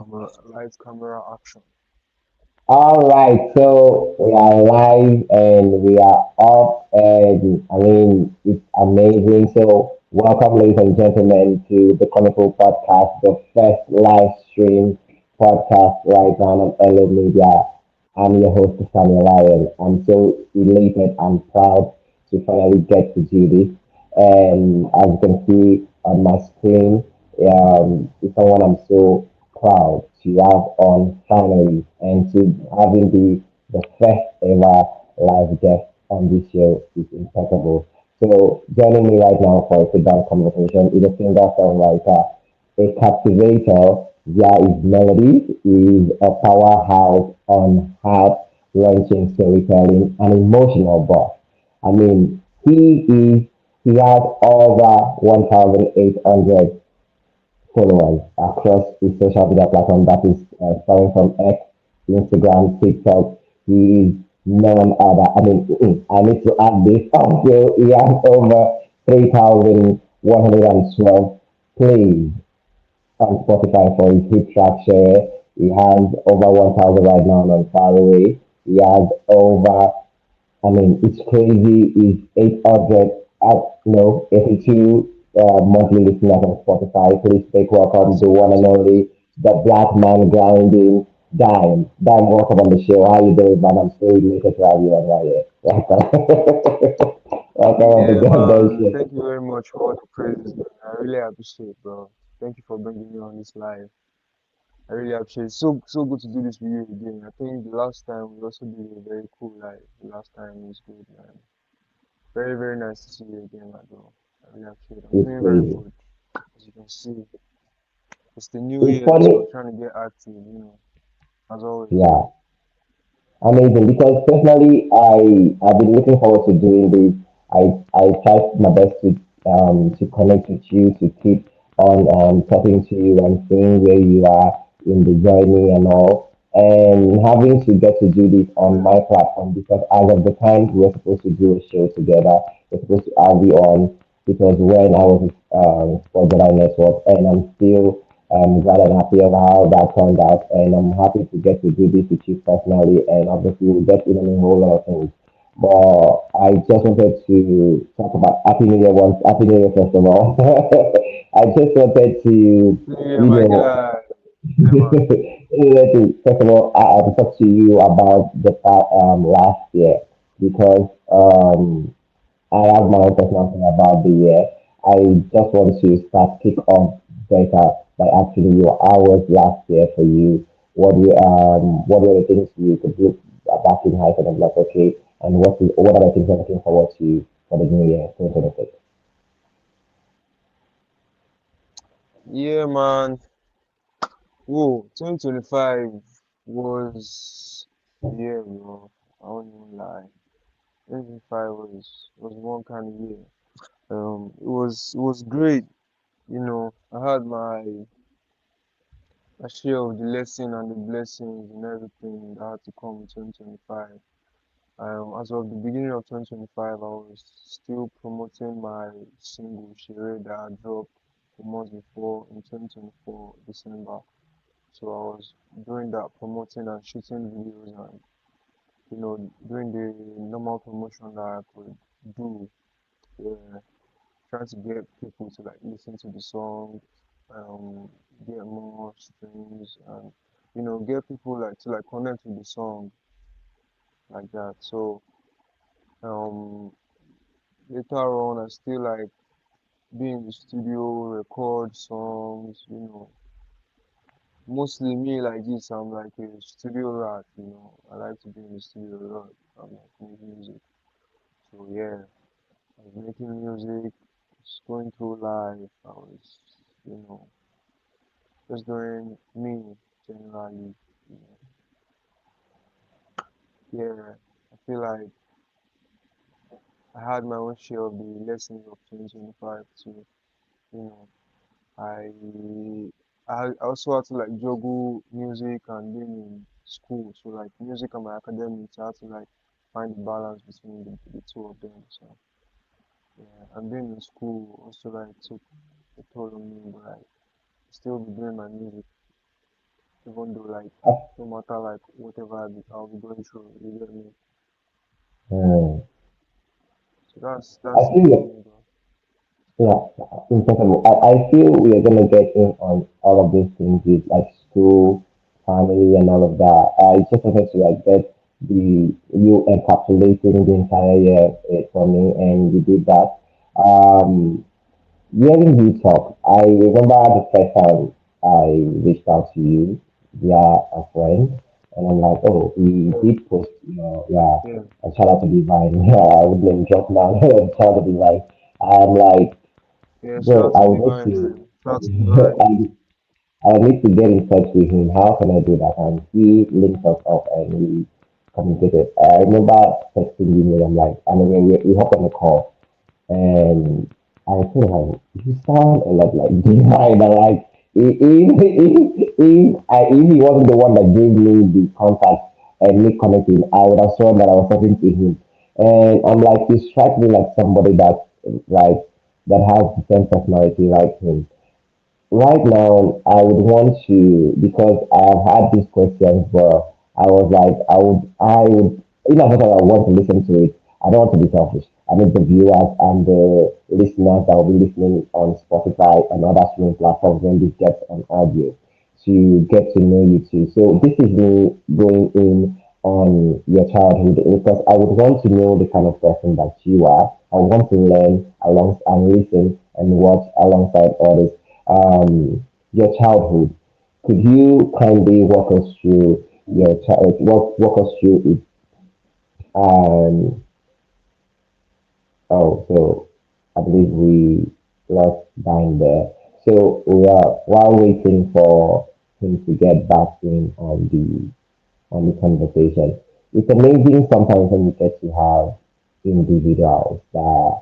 Lights, camera, action. All right, so we are live and we are up, and I mean, it's amazing. So, welcome, ladies and gentlemen, to the Chronicle podcast, the first live stream podcast right now on LA Media. I'm your host, Samuel Lyon. I'm so elated and proud to finally get to do this. And as you can see on my screen, it's someone I'm so proud to have on finally and to having the first ever live guest on this show is impeccable. So joining me right now for a sit down conversation is a singer songwriter, a captivator via his melodies, is a powerhouse on harp, launching storytelling, and emotional boss. I mean, he has over 1,800 followers across his social media platform that is starting from X, Instagram, TikTok. He is none other. I mean, I need to add this also. He has over 3,112 plays on Spotify for his hit track share. He has over 1,000 right now on Faraway. He has over, I mean, it's crazy. It's 800, no, 82 monthly listeners on Spotify. Please take welcome That's the one and amazing. only, the black man grinding, Dime. Dime, welcome on the show. How you doing, man? I'm so elated to have you on right here. Welcome. Welcome on the Yeah, Ganda man. show. Thank you very much for all the praises, man. I really appreciate, bro. Thank you for bringing me on this live. I really appreciate it. So good to do this with you again. I think the last time we also did a very cool live. The last time was good, man. Very, very nice to see you again, my bro. I really appreciate it. I'm It's doing very crazy. good. As you can see, it's the new It's year, so funny. I'm trying to get active, as always. Yeah. Amazing, because personally, I've been looking forward to doing this. I tried my best to connect with you, to keep on talking to you and seeing where you are in the journey and all, and having to get to do this on Yeah. my platform because as of the time we were supposed to do a show together, we're supposed to have you on. It was when I was for the Network, and I'm still glad and happy about how that turned out. And I'm happy to get to do this with you personally. And obviously, we'll get in on a whole lot of things. But I just wanted to talk about Happy New Year once. Happy New Year, first of all. I just wanted to, Yeah, you my know, guy. Yeah, man. first of all, to talk to you about the last year because I have my own personal thing about the year. I just want to start kick off better by asking you how was last year for you? What were the things you could look back in high school and be like, okay, and what are the things you're looking forward to for the new year, 2026? Yeah, man. Whoa, 2025 was the year, bro. I won't even lie. 2025 was one kind of year. It was great. I had my share of the lesson and the blessings and everything that had to come in 2025. As of the beginning of 2025, I was still promoting my single Shere that I dropped a month before in 2024 December. So I was doing that, promoting and shooting videos and doing the normal promotion that I could do. Yeah, trying to get people to like listen to the song, get more streams and get people like to like connect with the song like that. So um later on I still like be in the studio, record songs, mostly me like this, I'm like a studio rat. I like to be in the studio a lot. I'm like make music. So yeah, I was making music, just going through life. I was, you know, just doing me generally. You know. Yeah, I feel like I had my own share of the lessons of 2025 too. You know, I I also had to like juggle music and being in school. So like music and my academics, I had to like find the balance between the two of them. So yeah, and being in school also like took a toll on me, but like still be doing my music. even though like I, no matter like whatever I'll be going through, you get me. mm, So I that's it for feel me, bro. yeah, impossible. I feel we are gonna get in on all of these things with like school, family, and all of that. I just wanted to like get you encapsulating the entire year for me, and you did that. Um, Hearing you talk, I remember the first time I reached out to you via a friend, and I'm like, oh, he Yeah, did post, yeah, yeah, a shout out to Divine. Yeah, I would name drop now. Shout out to Divine. I'm like, yeah. Shout bro, out to Divine, man. Shout out to Divine. I need to get in touch with him. How can I do that? And he linked us up and we communicated. I remember texting you, and I'm like, and then we hopped on the call. And I feel like you sound a lot like Divine. Like if he wasn't the one that gave me the contact and me connecting, I would have sworn that I was talking to him. And I'm like, he strikes me like somebody that like that has the same personality like him. Right now, I would want to because I have had these questions, but I was like, I would, in as much as I want to listen to it, I don't want to be selfish. I need the viewers and the listeners that will be listening on Spotify and other streaming platforms when this gets on audio to get to know you too. So this is me going in on your childhood because I would want to know the kind of person that you are. I want to learn along and listen and watch alongside others your childhood. Could you kindly walk us through your child, walk us through it? Um, so I believe we lost Dine there. So we are while waiting for him to get back in on the conversation. It's amazing sometimes when you get to have individuals that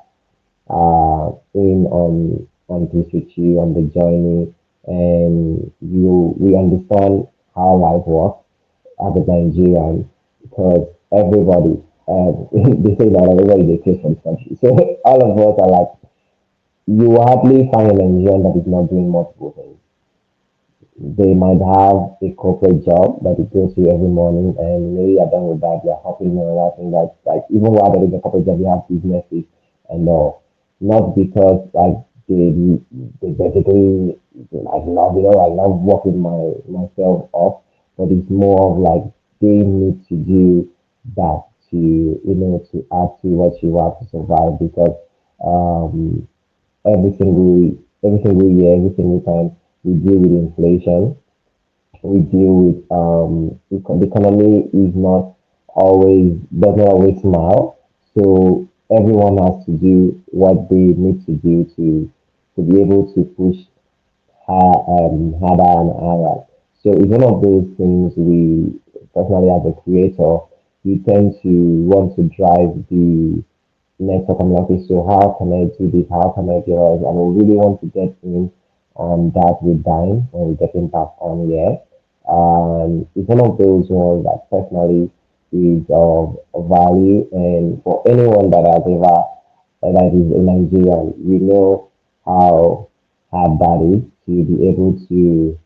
in on this with you on the journey, and you we understand how life works as a Nigerian because everybody they say that everybody they pay for the country. So all of us are like you hardly find a Nigerian that is not doing multiple things. They might have a corporate job that they go to every morning, and maybe are done with that. They're hopping on that thing. That like even while they're in the corporate job, they have businesses and all. Not because like they basically like love it or I love working myself off, but it's more of like they need to do that to to add to what you have to survive because um every single year, every single time we deal with inflation, we deal with the economy is not always does not always smile. So everyone has to do what they need to do to be able to push harder and harder. So it's one of those things we personally as a creator, you tend to want to drive the next up. I'm like, okay, so how can I do this? How can I get us? And we really want to get in on that with Dime when we get him back on here. It's one of those ones that personally is of value, and for anyone that has ever that is a Nigerian, you know how hard that is to be able to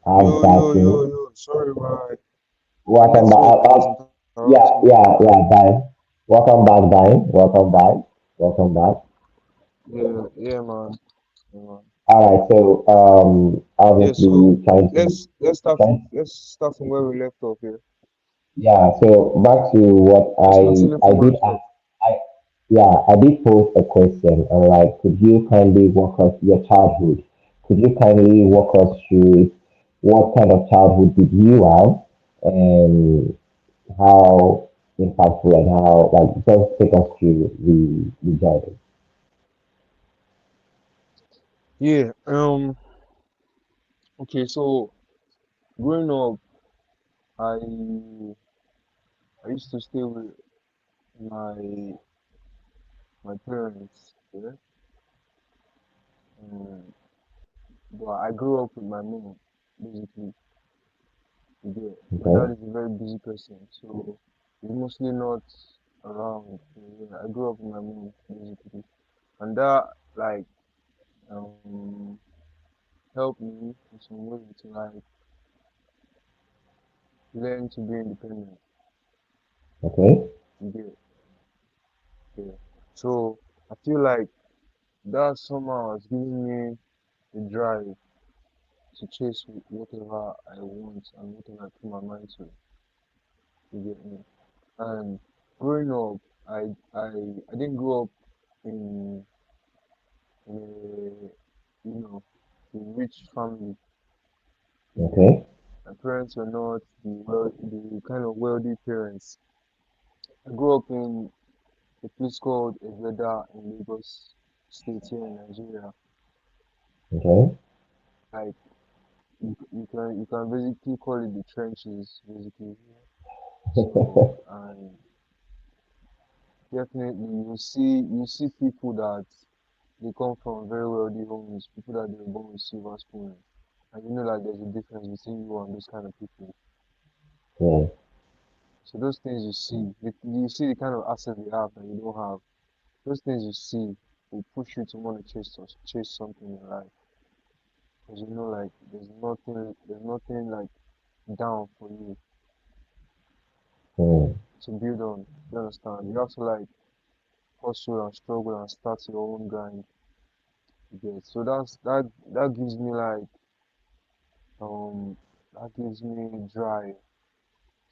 have that thing. Yo. Sorry, my Welcome back. network was interrupting me. Dime. Welcome back, Dime. Welcome back. Welcome back. Yeah, man. Yeah, man. All right. So, Yeah, obviously, so trying to, trying, let's start from where we left off here. yeah. So back to what Let's continue I from where we did ask. stopped. I Yeah, I did pose a question. And like, could you kindly walk us your childhood? Could you kindly walk us through what kind of childhood did you have, and how impactful and how like just take us through the journey. Yeah. Okay. So growing up, I I used to stay with my my parents. Yeah. Um, but I grew up with my mom, basically. Yeah. My Okay. dad is a very busy person, so he's mostly not around. Yeah, I grew up with my mom, basically, and that like um helped me in some way to like learn to be independent. Okay. You get, yeah. So I feel like that somehow has given me the drive to chase whatever I want and whatever I put my mind to. You get me? And growing up, I didn't grow up in in a a rich family. You get me? Okay. My parents were not the kind of wealthy parents. I grew up in a place called Eveda in Lagos State here in Nigeria. Okay. Like you can basically call it the trenches, basically. So and definitely you see people that they come from very wealthy homes, people that they were born with silver spoons. And you know like there's a difference between you and those kind of people. Yeah. So those things you see the kind of assets they have that you don't have. Those things you see will push you to want to chase something in life. Because you know like there's nothing like down for you Mm. to build on. You understand? You have to like hustle and struggle and start your own grind. You get so that gives me like um that gives me drive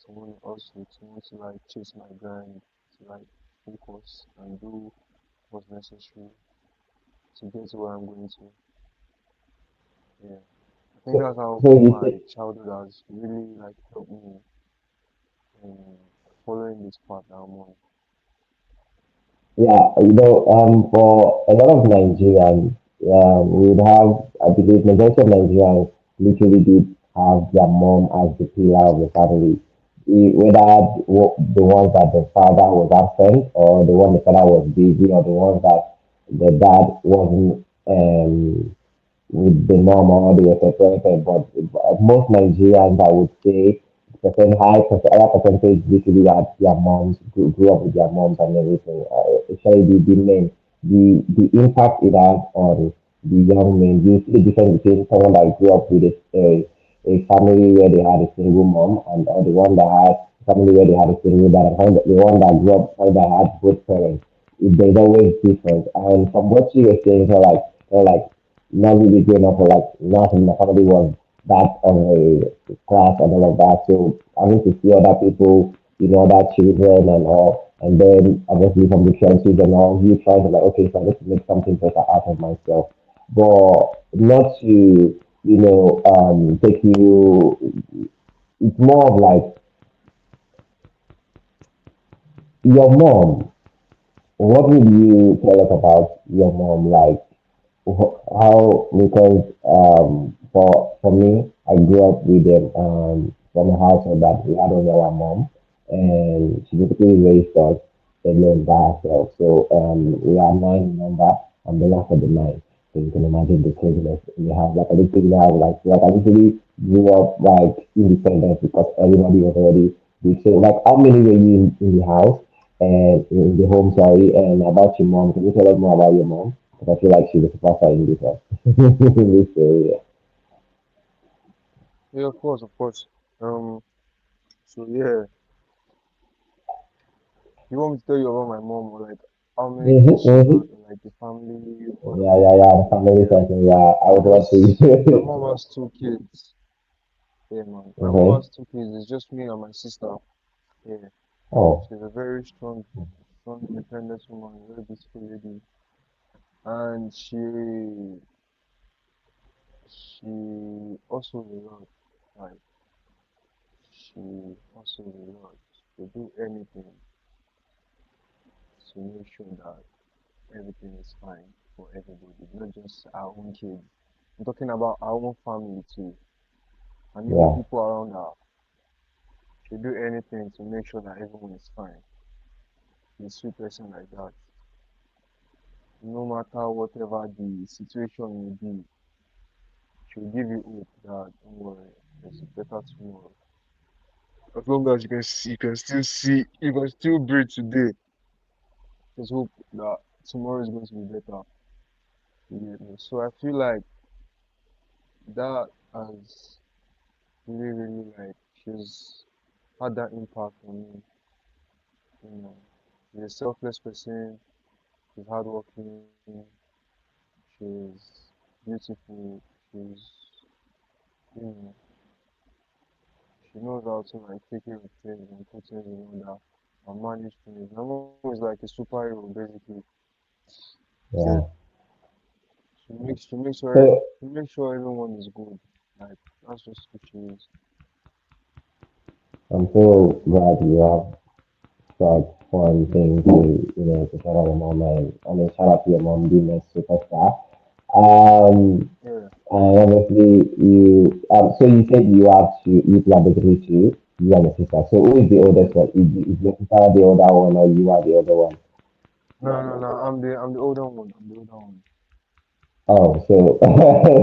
to want to hustle, to want to like chase my grind, to like focus and do what's necessary to get to where I'm going to. Yeah. I think So, that's how so you my say, childhood has really like helped me in following this path that I'm on. yeah, for a lot of Nigerians, we would have, I believe, majority of Nigerians literally did have their mom as the pillar of the family. Whether the ones that the father was absent, or the one the father was busy, or the ones that the dad wasn't with the mom or they were separated. But most Nigerians, I would say, higher percentage literally that their moms grew up with their moms and everything. Especially the men, the impact it has on the young men. You see the difference between someone that grew up with a family where they had a single mom and or the one that had family where they had a single dad and the one that grew up where they had both parents. There's always difference. And from what you were saying, like not really growing up or like nothing. My family was that of a class and all of that. So having to see other people, other children and all, and then obviously from the trenches and all, you try to like, okay, so I need to make something better out of myself. But not to, take you, it's more of like your mom. What would you tell us about your mom? Like, how because for me I grew up with them from a household that we had only our mom and she basically raised us alone by herself. So we are nine in number. I'm the last of the nine. So you can imagine the craziness in the house. Like I literally have like I literally grew up like independent because everybody was already with so like how many were you in the house and in the home, sorry, and about your mom? Can you tell us more about your mom? Because I feel like she's a superstar in this one. In this area. Yeah, of course, of course. Um, so yeah, you want me to tell you about my mom or like how many kids she Mm-hmm. had or like the family or Yeah. The family yeah. person. Yeah, I would love Because my to. mom has two kids. Yeah, man. My mom Okay. has two kids. It's just me and my sister. Yeah. Oh, She's a very strong, independent woman, very beautiful lady. And she also a lot. Like she also a lot. She do anything to make sure that everything is fine for everybody, not just our own kids. I'm talking about our own family too, and even yeah. people around her. She do anything to make sure that everyone is fine. She's a sweet person like that. No matter whatever the situation may be, she'll give you hope that don't worry, there's a better tomorrow. As long as you can still breathe today. There's hope that tomorrow is going to be better. You get me? So I feel like that has really, really like she's had that impact on me. You know, she's a selfless person. She's hardworking. She's beautiful. She's, you know, she knows how to like take care of things and put things in order and manage things. My mom is like a superhero basically. Yeah, Yeah. So she makes sure everyone is good. Like that's just who she is. I'm so glad you have such fun things to shout out your mom, and I mean shout out to your mom being a superstar. Um, Yeah. and obviously so you said you two are basically two, you and your sister. So who is the oldest one? Is your sister the older one, or you are the older one? No, no, no. I'm the older one. I'm the older one. Oh, so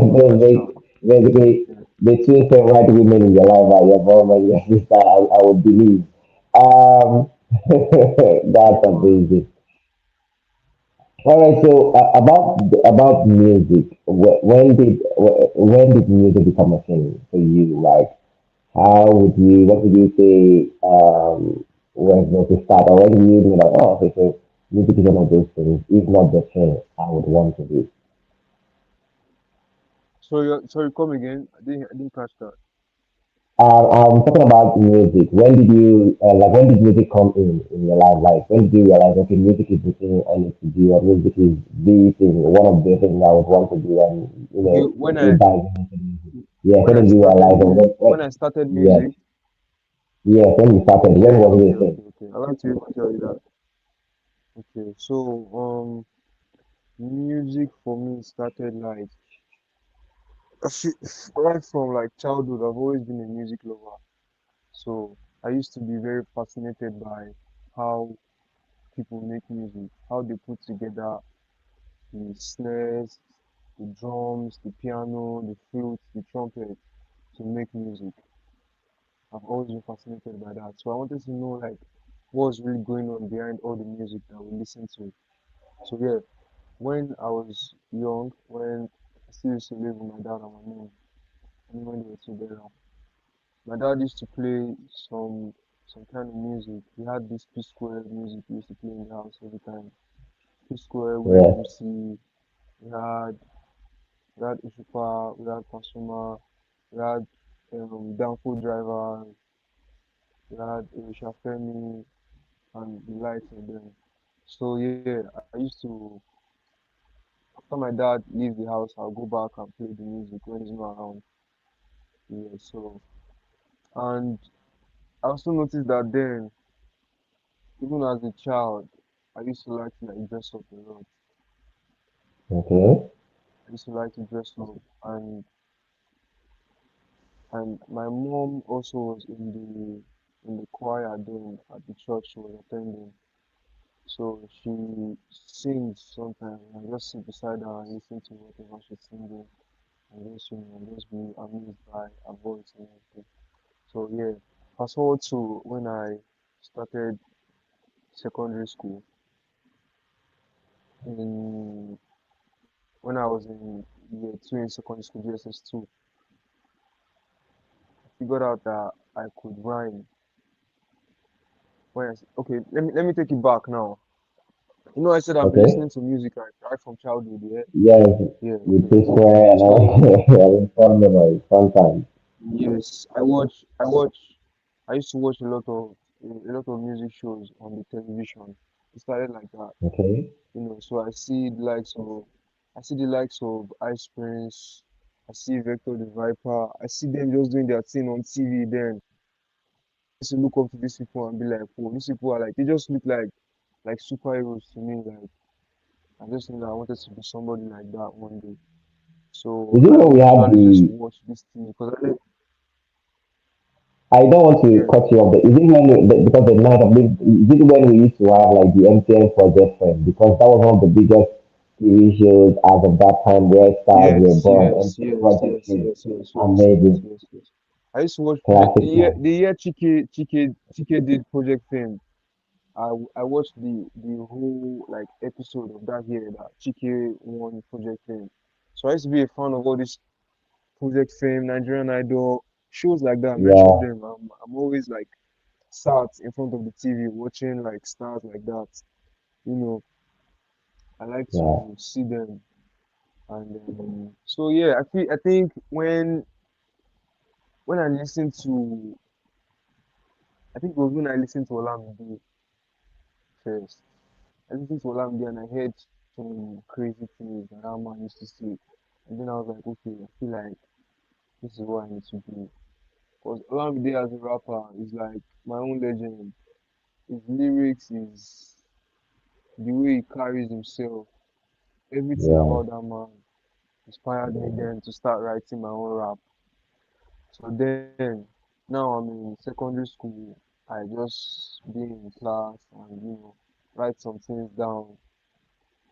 I'm the so oldest child. basically Yeah. the two right women in your life are your mom and your sister, I would believe. Um, Yeah, that's man. amazing. All right, so about music, when did music become a thing for you? Like, what would you say, was the start, or when did you know, like, oh, okay, so music is one of those things, if not the thing I would want to do. Sorry, come again. I didn't catch that. I'm talking about music. When did music come in your life? Like, when did you realize, okay, music is the thing I need to do, or music is the thing, one of the things I would want to do, and, Okay, you dive into music. Yes, when when I did you started realize, music, what, when I started yes, music. yes, when you started, Okay, when was it okay, a thing? okay, okay. I like to even tell you that. Okay, so music for me started like right from like childhood. I've always been a music lover. So I used to be very fascinated by how people make music, how they put together the snares, the drums, the piano, the flute, the trumpet to make music. I've always been fascinated by that. So I wanted to know like what's really going on behind all the music that we listen to. So yeah, when I was young, when I still used to live with my dad and my mom, and when they were together, my dad used to play some kind of music. He had this P Square music he used to play in the house every time. P Square, Willie Yeah, MC, we had we had Ishupa, we had Pasuma, we had Downfall Driver, we had Femi and the likes of them. So yeah, I used to after my dad leaves the house, I'll go back and play the music when he's not around. Yeah, so and I also noticed that then, even as a child, I used to like to like dress up a lot. okay, I used to like to dress up, and my mom also was in the choir then at the church she was attending. So she sings sometimes, and I just sit beside her and listen to whatever she's singing, and just just be amused by her voice and everything. So yeah, fast forward to when I started secondary school in when I was in year two in secondary school, GSS two, I figured out that I could rhyme. Okay, let me take it back now. You know, I said I've been okay. listening to music right from childhood. Yeah, Yes, yeah, with okay. P-Square and all, So I mean, fun memories, fun times. yes, I used to watch a lot of music shows on the television. It started like that, Okay. you know. So I see the likes of Ice Prince, I see Vector the Viper, I see them just doing their thing on TV. Then I used to look up to these people and be like, oh, these people are like they just look like superheroes to me. Like I just knew that I wanted to be somebody like that one day. So Is it I when we would had usually just the watch these things I don't want to yeah, cut you off. But is it because the night of this, is it when we used to have like the MTN Project Friend? Because that was one of the biggest TV shows as of that time where stars were yes, born. yes, MTN yes, Project yes, Friend, yes, yes, yes, yes, amazing, yes, yes. I used to watch classic time. the year Chike did Project Fame. I watched the whole like episode of that year that Chike won Project Fame. So I used to be a fan of all this. Project Fame, Nigerian Idol, shows like that. Mention yeah, them. I'm always like sat in front of the TV watching like stars like that. You know, I like yeah, to see them. And so yeah, I think when I listened to I think it was when I listened to Olamide first. I listened to Olamide and I heard some crazy things that man used to say. And then I was like, okay, I feel like this is what I need to do. Because Olamide as a rapper is like my own legend. His lyrics is the way he carries himself. Everything yeah, about that man inspired me then to start writing my own rap. So then, now I'm in secondary school. I just be in class and write some things down.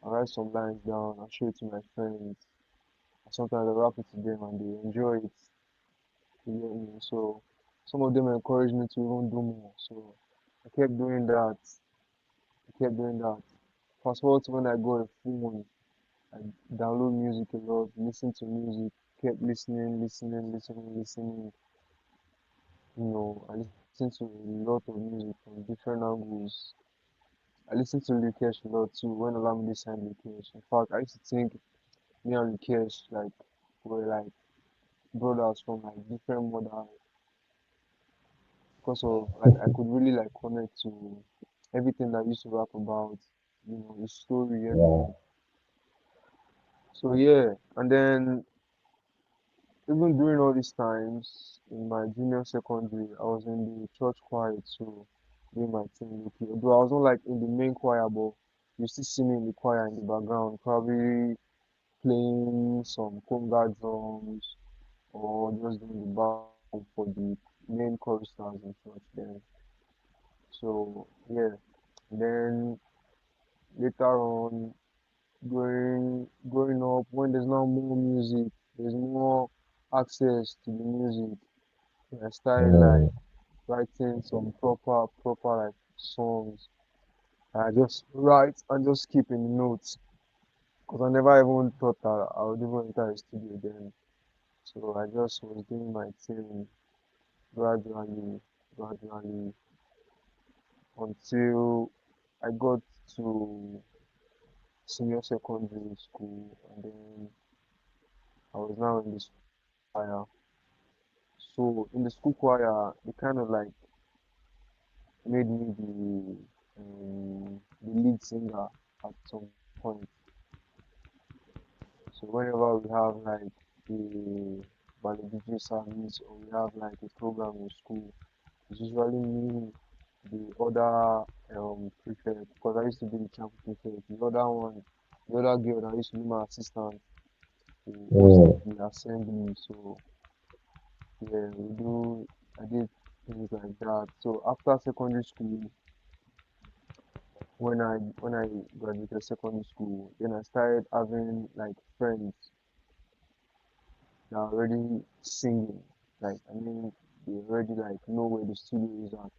I write some lines down. I show it to my friends. Sometimes I rap it to them and they enjoy it. You get me? So some of them encourage me to even do more. So I kept doing that. I kept doing that. Fast forward to when I got a phone, I download music a lot, listen to music, kept listening. I listen to a lot of music from different angles. I listen to Lukesh a lot too when Olamide signed Lukesh. In fact, I used to think me and Lukesh like were like brothers from like different mothers because of like I could really like connect to everything that I used to rap about, his story, everything. yeah, So yeah, and then even during all these times in my junior secondary, I was in the church choir too, doing my thing. Okay, although I was not like in the main choir, but you still see me in the choir in the background, probably playing some conga drums or just doing the background for the main choristers in church then. So yeah, then later on, growing up, when there's now more music, there's more access to the music. I started like mm, writing some proper like songs. I just write and just keep in the notes because I never even thought that I would even enter a studio then. So I just was doing my thing gradually, gradually until I got to senior secondary school and then I was now in the school choir. So in the school choir, they kind of like made me the lead singer at some point. So whenever we have like a valedictory service or we have like a program in school, it's usually me, the other prefect, because I used to be the chapel prefect, the other girl that used to be my assistant to host mm, the assembly. So yeah, I did things like that. So after secondary school, when I graduated secondary school, then I started having like friends that are already singing. Like I mean, they already like know where the studio is at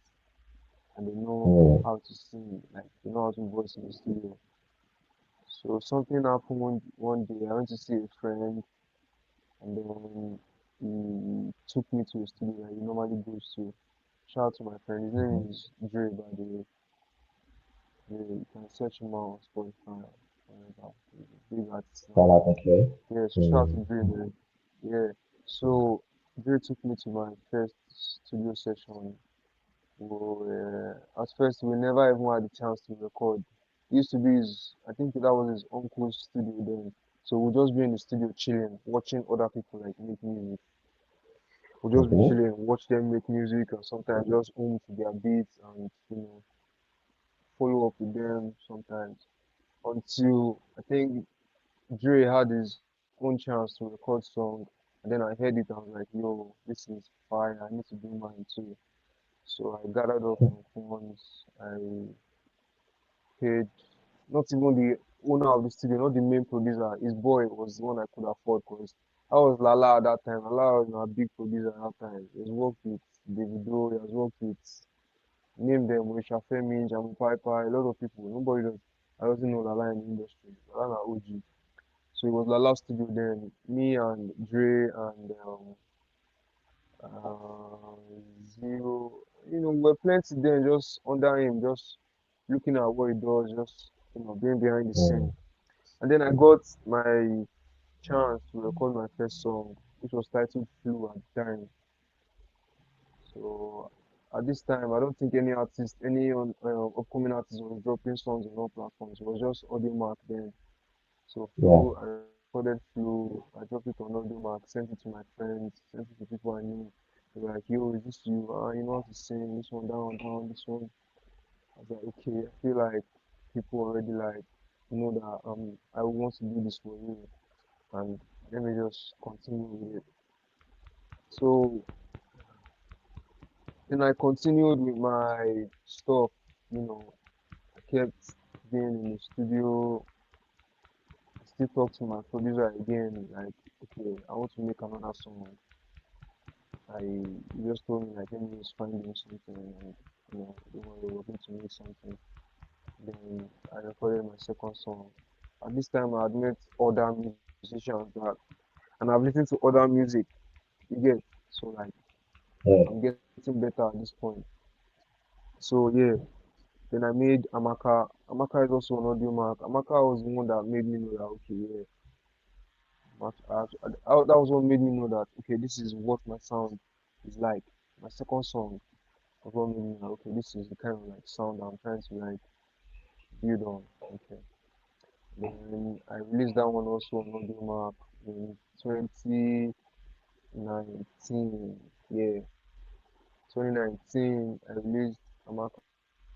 and they know mm, how to sing. Like they know how to voice in the studio. So something happened one day. I went to see a friend and then he took me to a studio that he normally goes to. Shout out to my friend. His name is Dre, by the way. Yeah, you can search him out on Spotify. Whatever. He's a big artist now. shout out, okay, Yeah, so shout out mm, to Dre, man. Yeah. So Dre took me to my first studio session. At first, we never even had the chance to record. It used to be I think that was his uncle's studio then. So we'll just be in the studio chilling, watching other people like make music. We'll just be mm-hmm, chilling, watch them make music, or sometimes just hum to their beats and follow up with them sometimes. Until I think Dre had his own chance to record song, and then I heard it. I was like, "Yo, this is fire! I need to do mine too." So I gathered up some funds. I paid not even the owner of the studio, not the main producer. His boy was the one I could afford because I was Lala at that time. Lala was a big producer at that time. He has worked with Davido. He has worked with name them Risha Femi, Jamu Piper, a lot of people. Nobody does. I doesn't know Lala in the industry. Lala na OG. So it was the last studio then. Me and Dre and uh, Zero, we're plenty then just under him, just looking at what he does, just being behind the mm, scene. And then I got my chance to record my first song, which was titled Flu at the time. So at this time, I don't think any artist, upcoming artist was dropping songs on all platforms. It was just Audio Mark then. So yeah, Flu, I recorded Flu, I dropped it on Audio Mark, sent it to my friends, sent it to people I knew. They were like, yo, is this you? You know how to sing, this one, that one, this one. I was like, okay, I feel like people already like know that I want to do this for you, and let me just continue with it. So then I continued with my stuff, you know, I kept being in the studio. I still talk to my producer again, like, okay, I want to make another song. He just told me like, let me just find him something, and don't worry, we're going to make something. Then I recorded my second song. At this time, I had met other musicians that, and I've listened to other music. You get, so like, yeah, I'm getting better at this point. So yeah, then I made Amaka. Amaka is also an audio mark. Amaka was the one that made me know that okay, yeah, that was what made me know that okay, this is what my sound is like. My second song was what made me know okay, this is the kind of like sound I'm trying to like build on. Okay. Then I released that one also on audio mark in 2019. Yeah, 2019 I released Amaka.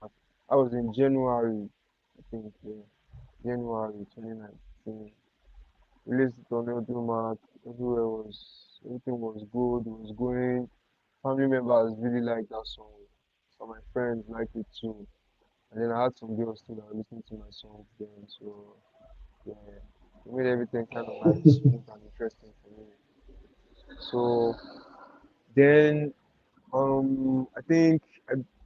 That was in January, I think. Yeah, January 2019. Released it on audio mark. Everything was good. It was going. Family members really liked that song. So my friends liked it too. And then I had some girls too that were listening to my songs then. So yeah, it made everything kind of like smooth and interesting for me. So then I think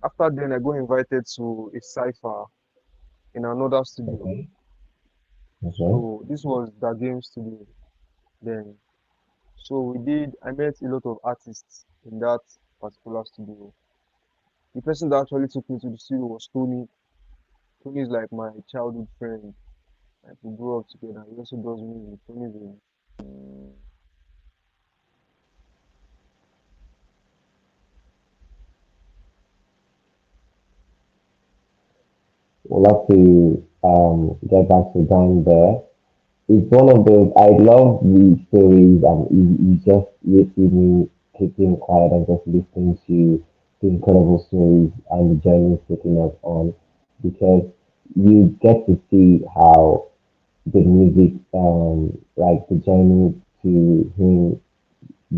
after then I got invited to a cipher in another studio. okay, okay. So this was the game studio then. So I met a lot of artists in that particular studio. The person that actually took me to the studio was Tony. Tony is like my childhood friend. Like we grew up together. He also does music. Tony is a We'd love to get back to Dan there. It's one of those, I love the stories and you just making me keeping quiet and just listening to the incredible stories and the journeys taking us on because you get to see how the music, like the journey to him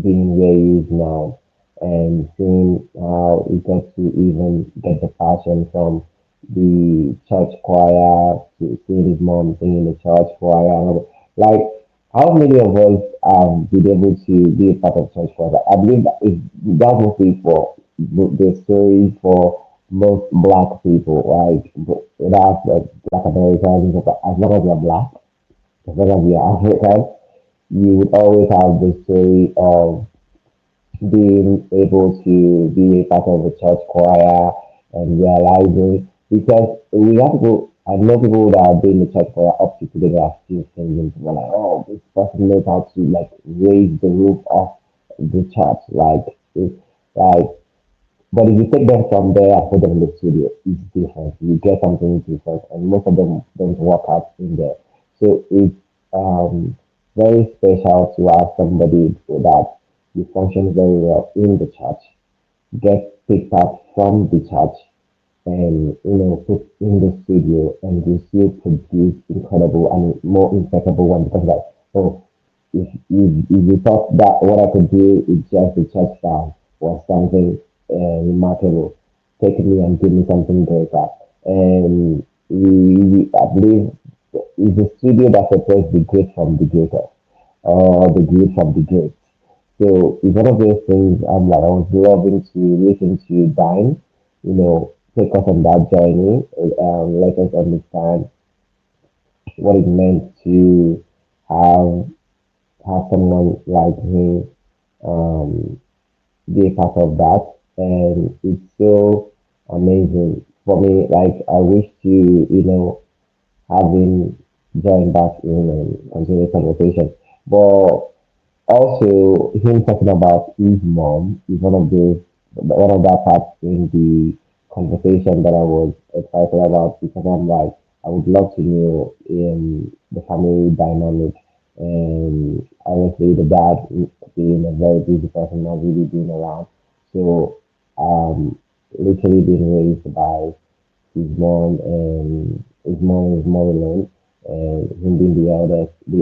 being where he is now and seeing how he got to even get the passion from the church choir to seeing his mom singing the church choir. And all that. Like, how many of us have been able to be a part of church choir? I believe that is that must be for the story for most black people, right? That's black Americans, but as long as you're black, as long as you're African, you would always have the story of being able to be a part of the church choir and realizing because we have to go. I know people that are doing the church choir up to today that are still singing. We're like, oh, this person knows how to like raise the roof of the church, like but if you take them from there and put them in the studio, it's different. You get something different, and most of them don't work out in there. So it's very special to have somebody so that you function very well in the church, get picked up from the church, and put in the studio and you still produce incredible and more impeccable one because like oh if you thought that what I could do is just the church sound was something remarkable, take me and give me something greater. And I believe it's a studio that separates the great from the greater or the good from the great. So it's one of those things I'm like I was loving to listen to Dine, take us on that journey, let us understand what it meant to have have someone like me um, be a part of that, and it's so amazing for me. Like I wish to, having joined back in and continue the conversation, but also, him talking about his mom is one of that parts in the conversation that I was excited about because I'm like, I would love to know the family dynamic and obviously the dad being a very busy person, not really being around. So, literally being raised by his mom and his mom is Maryland and him being the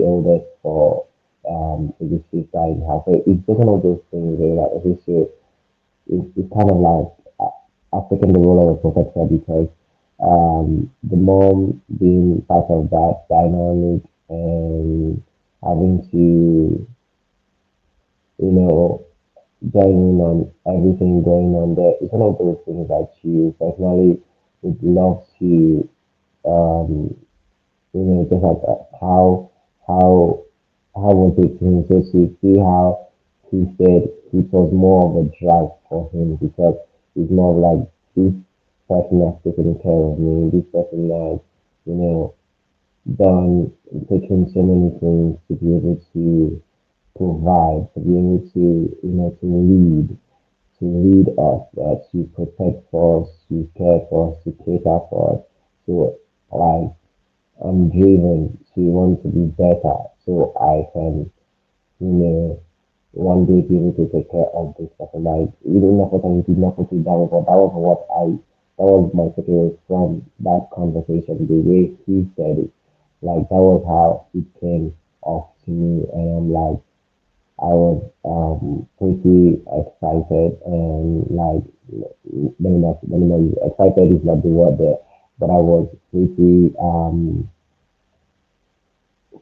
oldest for his sister in the house. So it's just one of those things where like okay, so it's kind of like I've taken the role of a protector because the mom being part of that dynamic and having to, you know, join in on everything going on there. It's one of those things that you personally would love to um, just like how how was it to him? So to see how he said it was more of a drive for him because it's more of like this person has taken care of me, this person has, you know, done taken so many things to be able to provide, to be able to, to lead us, to protect for us, to care for us, to cater for us. So like I'm driven to want to be better so I can, one day be able to take care of this person. Like, even if I did not put it down, but that was my takeaway from that conversation, the way he said it. Like, that was how it came off to me. And I'm like, I was pretty excited and like, let me not excited is not the word there, but I was pretty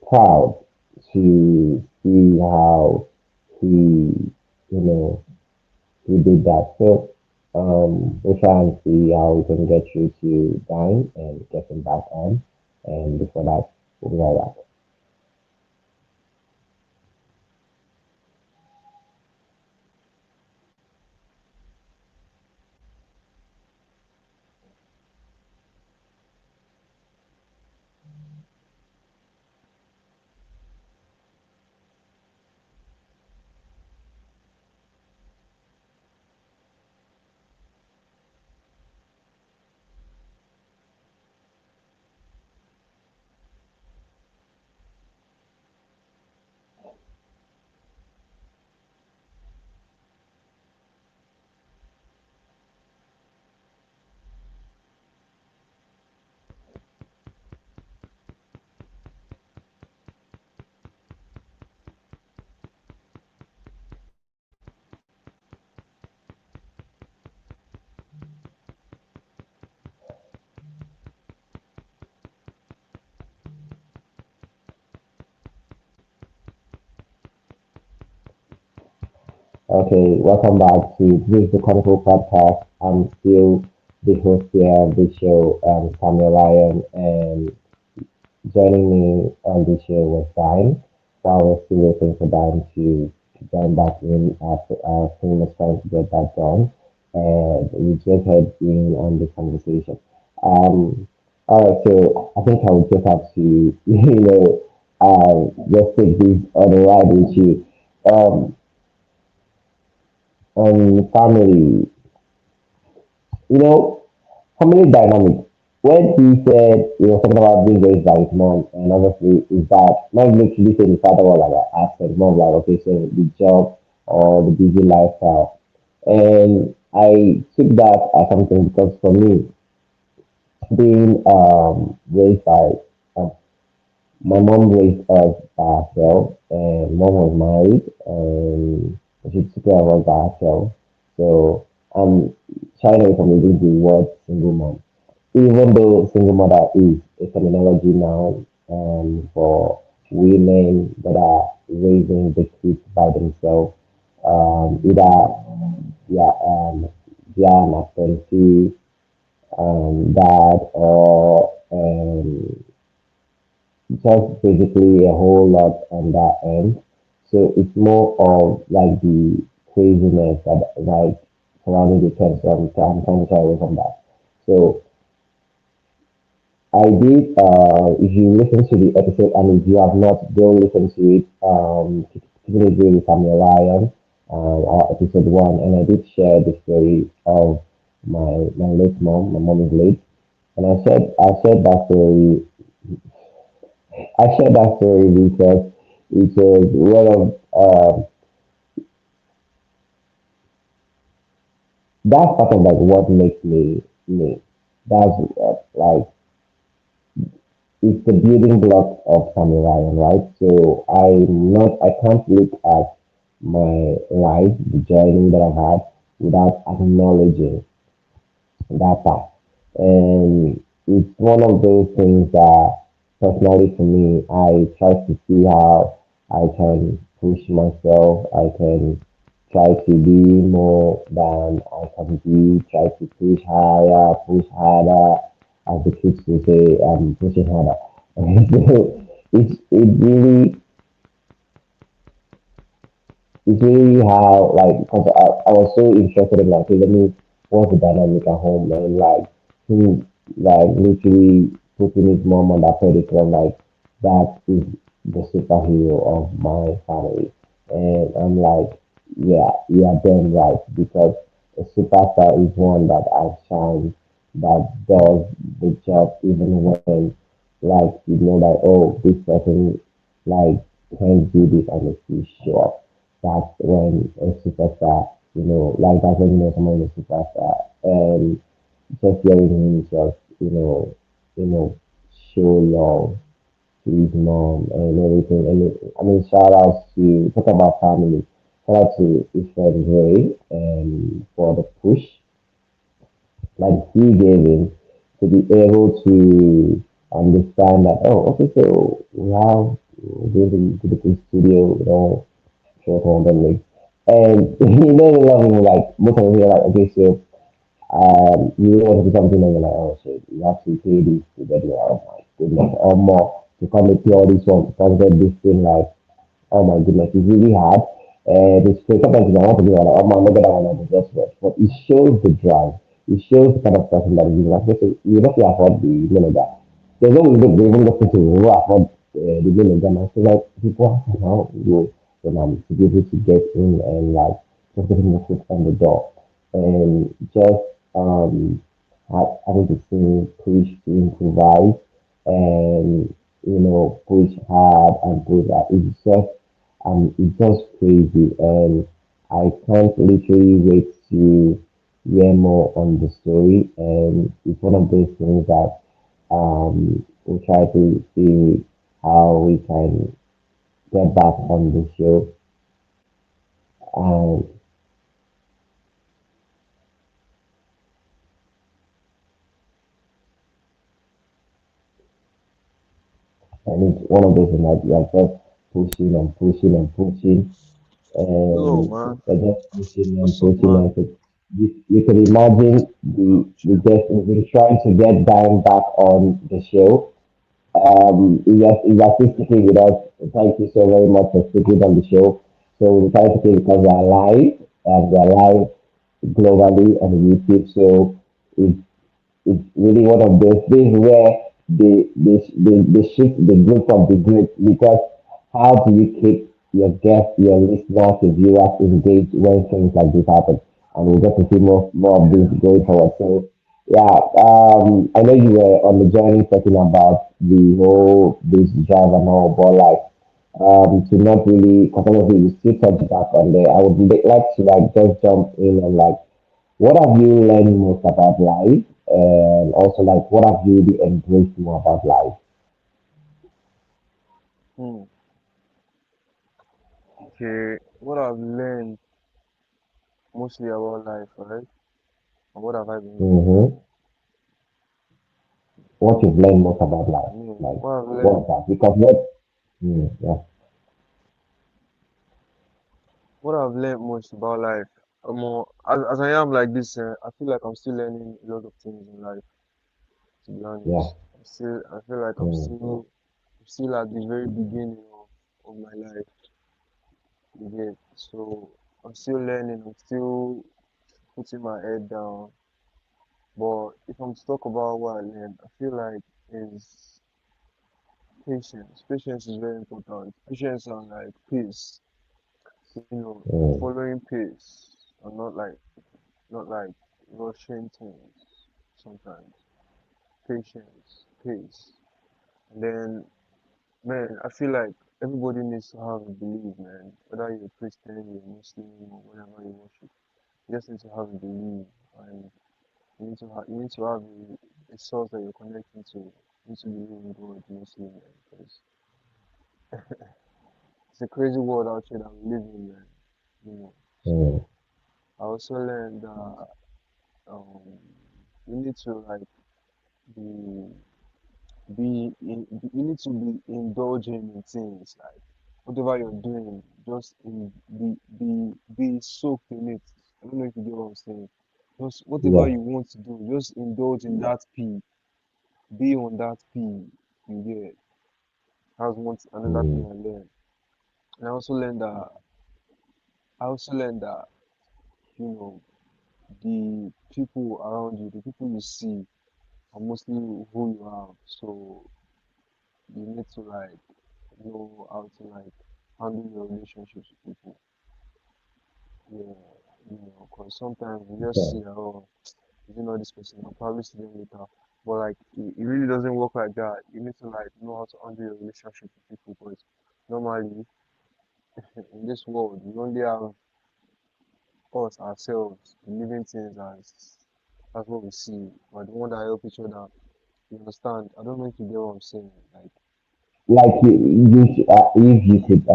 proud to see how he, you know, he did that. So we'll try and see how we can get you to dine and get him back on. And before that, we'll be right back. Okay, welcome back to this is the Chronicle podcast. I'm still the host here of the show, Samuel Lyon, and joining me on the show was Dime. While we're still waiting for Dime to join back in after our team is trying to get that done. And we just head in on the conversation. All right, so I think I would just have to, just take this on the ride with you. Um, on family, you know, family dynamic. When he said he was talking about being raised by his mom, and obviously his dad, not literally saying his father was like an accent, more of like, okay, so the job or the busy lifestyle. And I took that as something because for me, being raised by um, my mom raised us by herself, and mom was married, and she took care of us by herself. So I'm shying away from using the word single mom, even though single mother is a terminology now for women that are raising the kids by themselves, either yeah, via an absentee dad or just basically a whole lot on that end. So it's more of like the craziness that like surrounding the terms. So I'm trying to try away from that. So I did. If you listen to the episode and if you have not, go listen to it. Keeping it real with Samuel Ryan, our episode one, and I did share the story of my late mom. My mom is late, and I shared that story. I shared that story because it was one of that's part of like what makes me me. That's like it's the building block of samurai, right? So I can't look at my life, the journey that I've had, without acknowledging that part. And it's one of those things that personally for me, I try to see how I can push myself, I can try to be more than I can be, try to push higher, push harder, as the kids will say, I'm pushing harder. So it really it's really how like because I was so interested in like, okay, let me what's the dynamic at home and like who like literally putting his mom on that pedestal like that is the superhero of my family. And I'm like, yeah, you are damn right because a superstar is one that outshines, that does the job even when like you know like oh this person like can't do this and it's too short. That's when a superstar, like that's when you know someone is a superstar. And just hearing him just, you know, show love to his mom and everything. And I mean, shout out to talk about family. Shout out to his friend Ray for the push like he gave him to be able to understand that oh okay so we have we're going to the studio short on them like and you know they love him like most of them are like okay so you want to do something and you're like oh shit you have to pay this to get it oh my goodness or more to come and pay all this one to come get this thing like oh my goodness, it's really hard. And it's sometimes I want to be like, oh man, look at that one, I'm just rest. But it shows the drive. It shows the kind of person that is like, listen, you don't afford the vinegar. There's always the even looking to who afford the vinegar. And I feel like people have to now go to be able to get in and like just getting the foot on the door. And just having to sing, push to improvise and push hard and push hard. It's just crazy, and I can't literally wait to hear more on the story. And it's one of those things that we try to see how we can get back on the show. Um, and it's one of those things that we are just pushing and pushing and pushing, Hello, and man. we're just pushing and What's up, pushing man? and pushing. You can imagine the guest has been trying to get Dan back on the show. He has been sticking with us. Thank you so very much for sticking on the show. So we try to say because we are live and we are live globally on YouTube. So it's it's really one of those things where they shift the group of the group because how do you keep your guests, your listeners, your viewers engaged when things like this happen? And we'll get to see more of this going forward. So yeah, I know you were on the journey talking about the whole this drive and all, but like to not really because obviously we still touch back on there. I would like to like just jump in and like what have you learned most about life? And also, like, what have you really embraced more about life? Hmm. Okay, what I've learned mostly about life, right? And what have I been grateful Mm-hmm. for? What you've learned most about I life? mean, Like, what I've what learned, is that? Because what? Yeah. what I've learned most about life. As I am like this, I feel like I'm still learning a lot of things in life. To be Yeah. honest, I feel like I'm Mm, still I'm still at the very beginning of my life. You get so I'm still learning. I'm still putting my head down. But if I'm to talk about what I learned, I feel like is patience. Patience is very important. Patience and like pace. mm, Following pace and not like rushing things sometimes. Patience, pace. And then man, I feel like everybody needs to have a belief, man. Whether you're Christian, you're Muslim, or whatever you worship, you just need to have a belief, and you need to have a source that you're connecting to. You need to believe in God mostly, man, because it's a crazy world out here that we live in, man. mm, So I also learned that um, you need to like be you need to be indulging in things like whatever you're doing, just be soaked in it. I don't know if you get what I'm saying. Just whatever yeah, you want to do, just indulge in that be on that you get. That's another thing mm, I learned. And I also learned that, you know, the people around you, the people you see are mostly who you are. So you need to like know how to like handle your relationships with people. Yeah, because sometimes you just yeah. see that, oh, you know this person, I'll probably see them later. But like, it really doesn't work like that. You need to like know how to handle your relationship with people. Because normally in this world, we only have us ourselves, the living things as what we see. But the one that help each other, you understand? I don't know if you get what I'm saying. Like, Like if you could,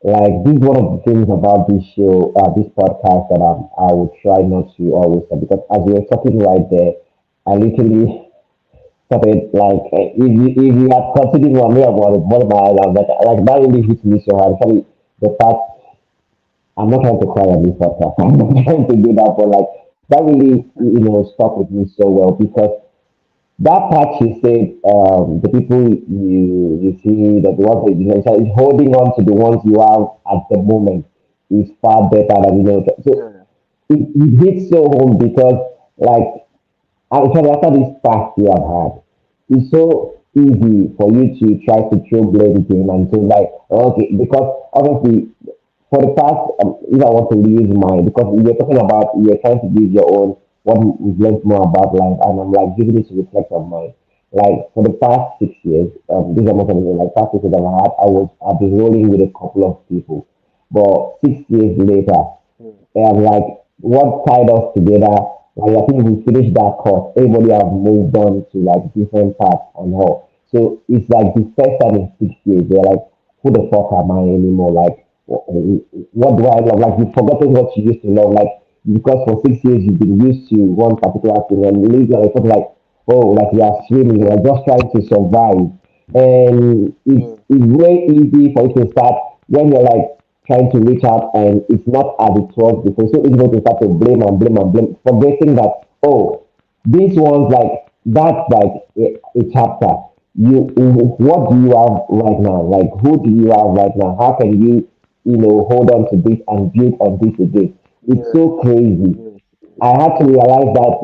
like this is one of the things about this show, this podcast that I would try not to always say because as you were talking right there, I literally started like if you had continued one way about it, one of my eyes, I was like that really hit me so hard. Sorry, the fact I'm not trying to cry on this podcast. I'm not trying to do that, but like that really stuck with me so well because that part you said, the people you see, that the ones that you know, so it's holding on to the ones you have at the moment is far better than So yeah, it hits so home because, like, actually after this past you have had, it's so easy for you to try to throw blame to him and say like, okay, because obviously for the past, if I want to use mine, because you're talking about, you're trying to give your own, what we've learned more about life, and I'm like giving it to reflect on mine. Like for the past 6 years, this is almost something like past 6 years that I've been rolling with a couple of people, but 6 years later, yeah, and like what tied us together, like I think we finished that course. Everybody have moved on to like different paths and all. So it's like the first time in 6 years, they're like, who the fuck am I anymore? Like, what do I love? Like you've forgotten what you used to love. Like because for 6 years you've been used to one particular thing, and later it's something like, oh, like you are swimming, you are just trying to survive, and yeah, it's very easy for you to start when you're like trying to reach out and it's not as it was before. So easy to start to blame and blame and blame, forgetting that, oh, this one's like that's like a chapter. What do you have right now? Like who do you have right now? How can you hold on to this and build on this again? It's yeah, so crazy. yeah, I had to realize that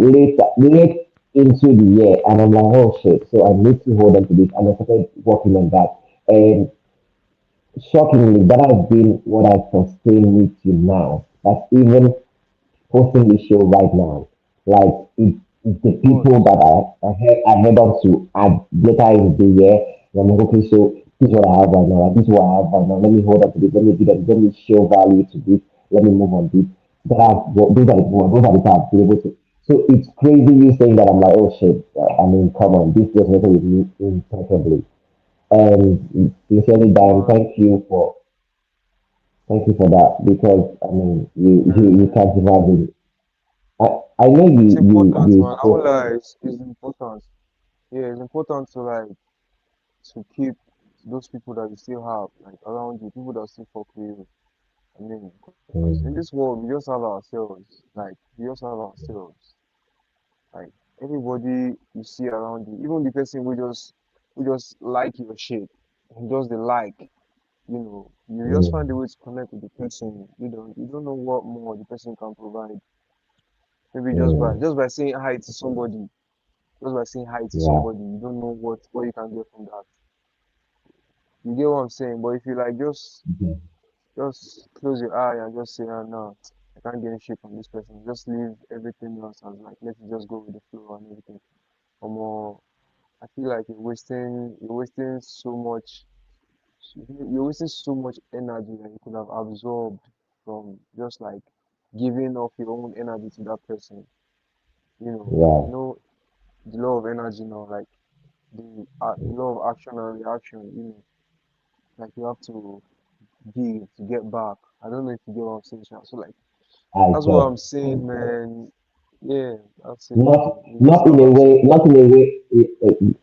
late into the year, and I'm like, oh shit. So I need to hold on to this, and I started working on that. And shockingly, that has been what I sustain me to now. That's even hosting the show right now. Like it's the of people course. that I head on to at later in the year. And I'm like, okay, so this is what I have right now. This is what I have right now. Let me hold on to this. Let me do that. Let me show value to this. Let me move on this. That I've, well, those are the people. Those are the people I've been able to. So it's crazy you saying that. I'm like, oh shit. I mean, come on. This just resonated with me impeccably. And sincerely, Dan, No, thank you for that because I mean, you uh, can't imagine. I know it's you you important, you man. I won't spoke. lie, it's important. Yeah, it's important to like to keep those people that you still have like around you, people that still fuck with you. I mean, because in this Mm, world we just have ourselves. Like we just have ourselves. Like everybody you see around you, even the person who just like your shit, and just the like, you just mm, find a way to connect with the person. You don't know what more the person can provide. Maybe mm, just by saying hi to somebody, just by saying hi to yeah, somebody, you don't know what you can get from that. You get what I'm saying? But if you like mhm, just close your eye and just say, ah, no, I can't get any shit from this person. Just leave everything else as like let it just go with the flow and everything. Or more, I feel like you're wasting so much you're wasting so much energy that you could have absorbed from just like giving off your own energy to that person. You know, yeah, you know the law of energy now, like the law of action and reaction. Like you have to give to get back. I don't know if you get what I'm saying, Sha. So like I that's what I'm get. saying, man. Yeah, that's it. Not You just have access. not in a way,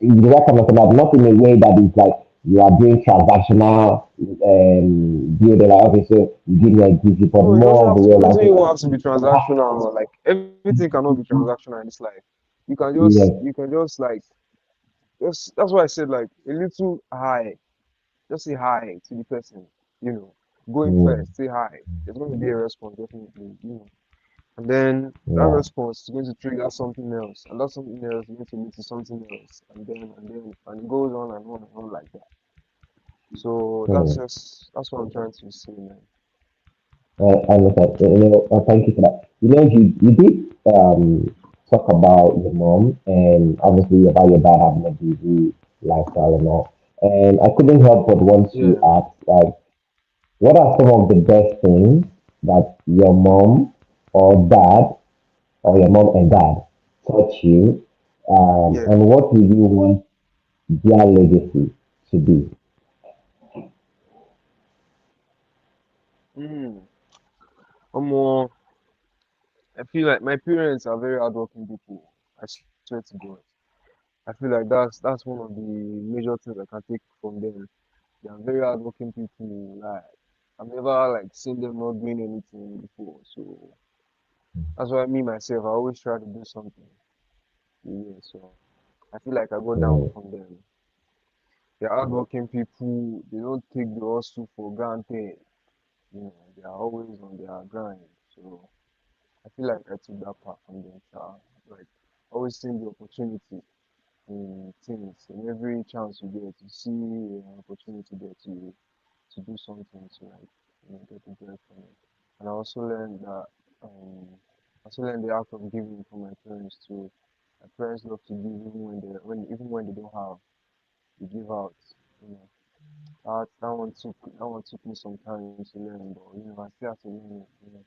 the way I'm talking about, not in a way that is like you are doing transactional deal. Like, okay, so you give me, I give you, but No, more of the way it like, doesn't even have to be ah, transactional. Like everything cannot be transactional in this life. yes, You can just like that's why I said like a little hi. Just say hi to the person, you know. Going mm, first, say hi. There's going to be a response, definitely. And then that yeah, response is going to trigger something else, and that something else is going to lead to something else, and it goes on and on like that. So mm. that's what I'm trying to say, man. I understand. Thank you for that. You did talk about your mom and obviously about your dad having a busy lifestyle and all. And I couldn't help but want to Yeah, ask, like, what are some of the best things that your mom or dad or your mom and dad taught you? yeah. And what do you want their legacy to be? Mm. More, I feel like my parents are very hardworking people. I swear to God. I feel like that's one of the major things I can take from them. They are very hardworking people. Like I've never like seen them not doing anything before. So that's why me myself I always try to do something. Yeah, so I feel like I go down Mm, from them. They're hardworking people. They don't take the hustle for granted. They are always on their grind. So I feel like I took that part from them. Like always seeing the opportunity in things, in every chance you get to see an opportunity there to do something to like get the bread from it. And I also learned that the act of giving from my parents too. My parents love to give even when they don't have, they give out. You know, that one took me some time to learn, but I still have to learn it.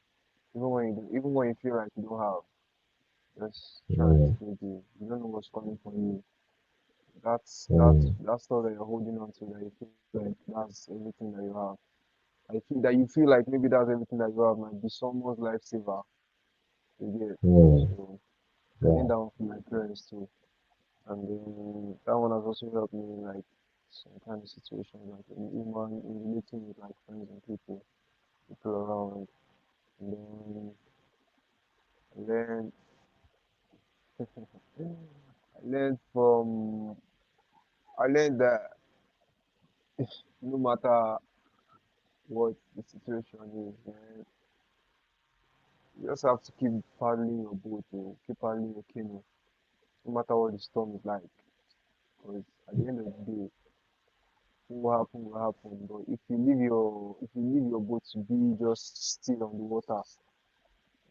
Even when you feel like you don't have, just try and mm, still give. You don't know what's coming for you. mm, That stuff that you're holding on to, that you feel like that's everything that you have. You feel like maybe that's everything that you have might be someone's lifesaver. You get. mm, So I yeah. learned that one from my parents too. And then that one has also helped me in like some kind of situations, like in relating with like friends and people around. And then I learned I learned from I learned that no matter what the situation is, man, you just have to keep paddling your boat or keep paddling your canoe, no matter what the storm is like. Because at the end of the day, what happen will happen. But if you leave your boat to be just still on the water,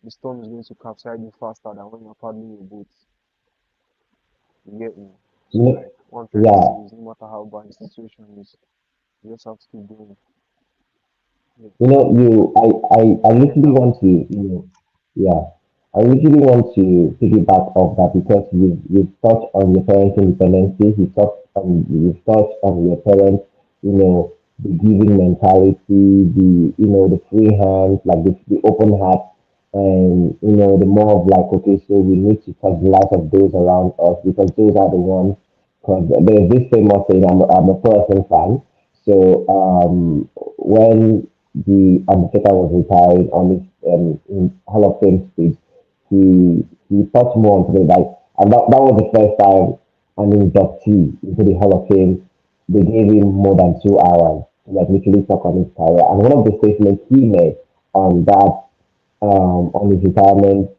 the storm is going to capsize you faster than when you're paddling your boat. You get me? You So know, like what I'm trying to say yeah, is no matter how bad the situation is, you just have to keep going. Yeah. I I learned literally that one want to, from them. yeah, I literally want to piggyback off that because you've touched on your parents' independence, you've touched on your parents, the giving mentality, the free hands, like the open heart, and the more of like, okay, so we need to touch the lives of those around us because those are the ones. Because there's this famous saying, I'm a person fan. So when the Undertaker was retired on his Hall of Fame speech, he touched more onto the like, and that was the first time. an inductee into the Hall of Fame, they gave him more than 2 hours to like literally talk on his career. And one of the statements he made on that on his retirement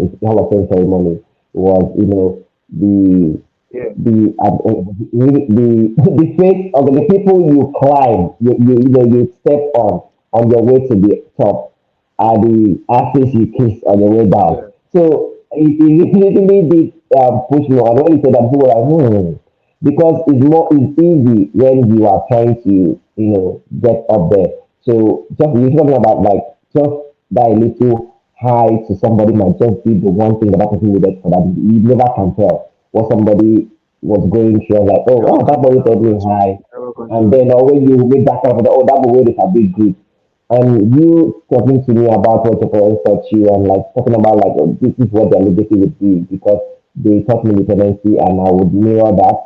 his Hall of Fame ceremony was, you know, the Yeah, the fate of the people you climb, you know, you step on your way to the top are the ashes you kiss on your way down. yeah, So it literally did push me on when he said that people were like, because it's easy when you are trying to, you know, get up there. So just you're talking about like just that little hi to somebody might just be the one thing that that person needed for that. You never can tell what somebody was going through. Like, oh, never wow, that can boy tell. told me Actually, hi. never can And tell. then when you make that kind of, oh, that boy is a big group. And you talking to me about what your parents taught you and like talking about like, oh, this is what their legacy would be because they taught me dependency and I would mirror that.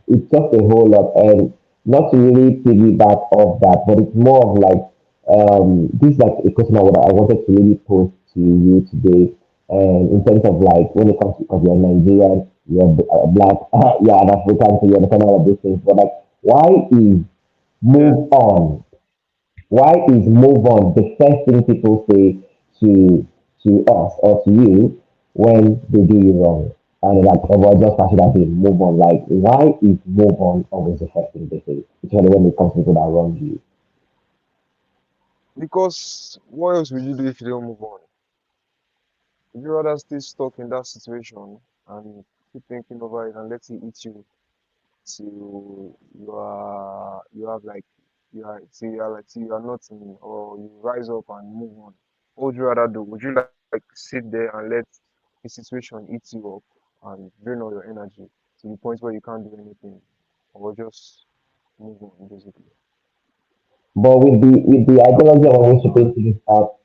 It's just a whole lot. And not to really piggyback off that, but it's more of like, this is like a question I wanted to really pose to you today. And in terms of like, when it comes to, because you're Nigerian, you're black, you're an African, so you understand all of these things. But like, why is Yeah, move on why is move on the first thing people say to us or to you when they do you wrong? And they're like, oh, well, just pass it as a move on. Like, why is move on always the first thing they say? Especially when it comes to people that wrong you. because what else would you do if you don't move on? Would you rather stay stuck in that situation and keep thinking over it and let it eat you till you have like till you are nothing or you rise up and move on? What would you rather do? Would you like sit there and let the situation eat you up and drain all your energy to the point where you can't do anything, or just move on basically? But with the ideology of always sweeping things out,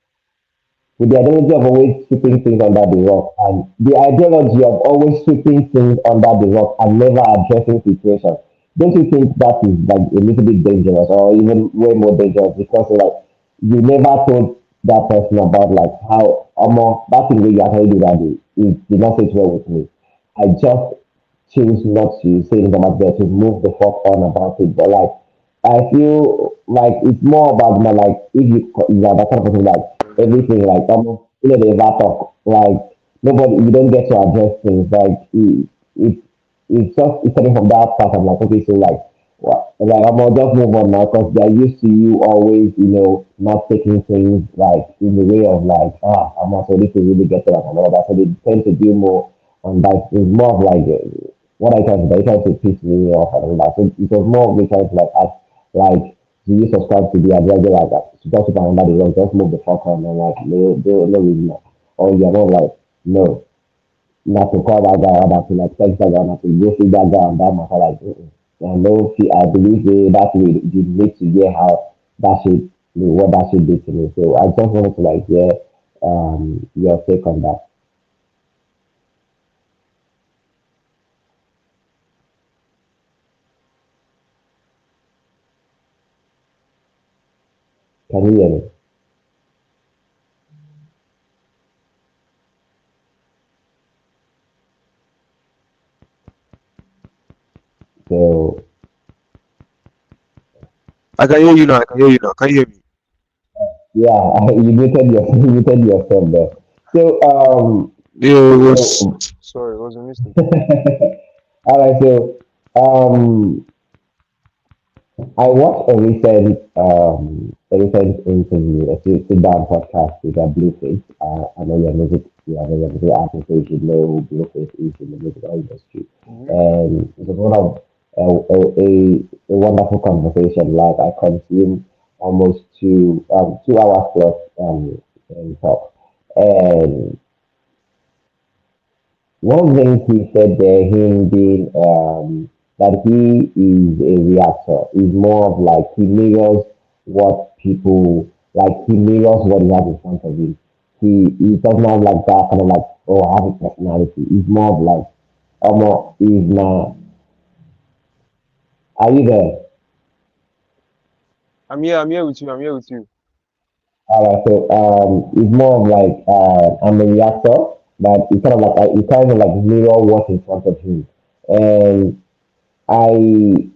with the ideology of always sweeping things under the rug, and the ideology of always sweeping things under the rug and never addressing situations, don't you think that is like a little bit dangerous or even way more dangerous because like you never told that person about like how that thing that you actually do that day it did not sit well with me. I just choose not to say anything about that to move the fuck on about it. But like I feel like it's more about my like if you are that kind of person like everything like almost you know the talk like nobody you don't get to address things like it it's just it's coming from that part. I'm like okay so like what like I'm gonna just move on now because they're used to you always you know not taking things like in the way of like I'm also this to really get to that and all that so they tend to do more on that. It's more of like what I tried to do, I tried to piss me off and all that. So it was more of me trying to like ask, like, do you subscribe to the advisor like that? So just people under the road, just move the fuck on and like, no reason. Or you're not like, no, not to call that guy or not to like text that guy, not to go see that guy on that matter. Like, I know, I believe that way you need to hear how that should, what that should do to me. So I just wanted to like hear your take on that. Can you hear me? So I can hear you now. I can hear you now. Can you hear me? yeah, you muted you muted yourself there. So Yeah, it was. so Sorry, it was a mistake. all right, so I watched a recent interview, a sit down podcast with a Blueface. I know you're a music artist, so you should know who Blueface is in the music industry. Hmm. And it was one of a wonderful conversation. Like I consumed almost 2 hours plus in talk. And one thing he said there, him being that he is a reactor, is more of like he mirrors what people like. He mirrors what he has in front of him. He doesn't have like that kind of like oh I have a personality. He's more of like he's not. Are you there? I'm here. I'm here with you. I'm here with you. Alright, so it's more of like I'm a reactor, but it's kind of like he kind of like mirror what's in front of him. And I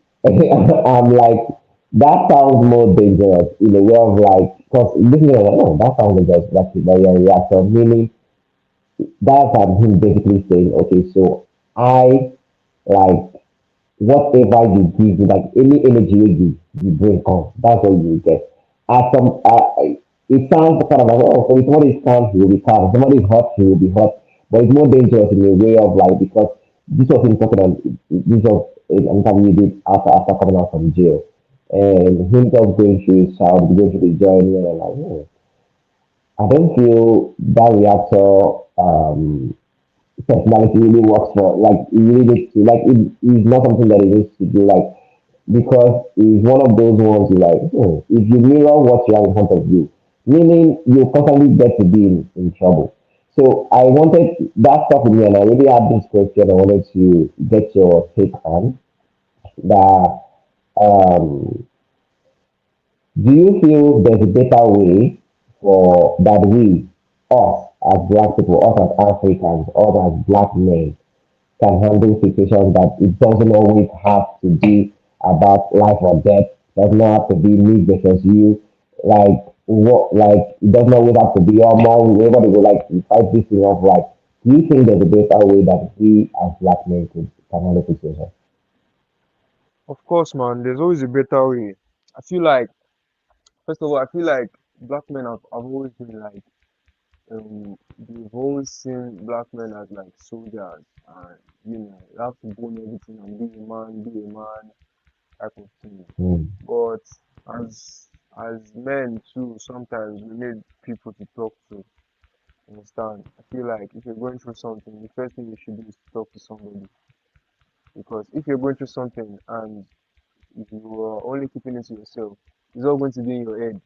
I'm like that sounds more dangerous in a way of like because this is like, oh that sounds dangerous that's your reaction meaning that's him basically saying okay so I like whatever you give like any energy you bring on that's what you get at some it sounds kind of like oh so if somebody is calm he will be calm if somebody is hot he will be hot but it's more dangerous in a way of like because this was him talking on this was an interview he did after coming out from jail and him just going through his child going through the journey and I'm like I don't feel that reactor personality really works for like it really needs to like it is not something that it needs to do like because it's one of those ones you like if you mirror what you have in front of you meaning you constantly get to be in trouble so I wanted that stuff with me and I really had this question I wanted to get your take on that um do you feel there's a better way for that we us as black people us as Africans us as black men can handle situations that it doesn't always have to be about life or death. Doesn't have to be me versus you. Like what like it doesn't always have to be your mom, everybody will like fight this thing of like do you think there's a better way that we as black men could can handle situations? Of course, man, there's always a better way. I feel like, first of all, I feel like black men have always been like, they've always seen black men as like soldiers, and you have to go on everything and be a man type of thing. Mm, But as men too, sometimes we need people to talk to. Understand? I feel like if you're going through something, the first thing you should do is to talk to somebody. Because if you're going through something and you are only keeping it to yourself, it's all going to be in your head.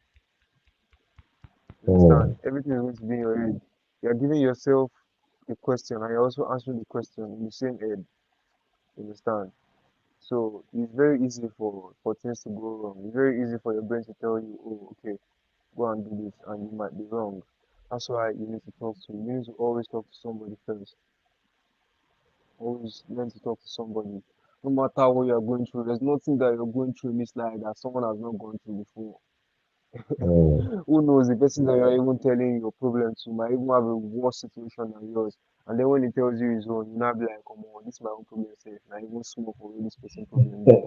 You understand? mm, Everything is going to be in your head. You're giving yourself a question and you're also answering the question in the same head. You understand? So it's very easy for things to go wrong. It's very easy for your brain to tell you, oh, okay, go and do this, and you might be wrong. That's why you need to talk to. You need to always talk to somebody first. Always learn to talk to somebody. No matter what you're going through, there's nothing that you're going through in this life that someone has not gone through before. mm, Who knows, the person that you're even telling your problem to might even have a worse situation than yours. And then when he tells you his own, you now be like, come on, this is my own problem safe. Now even small for where this person problem day.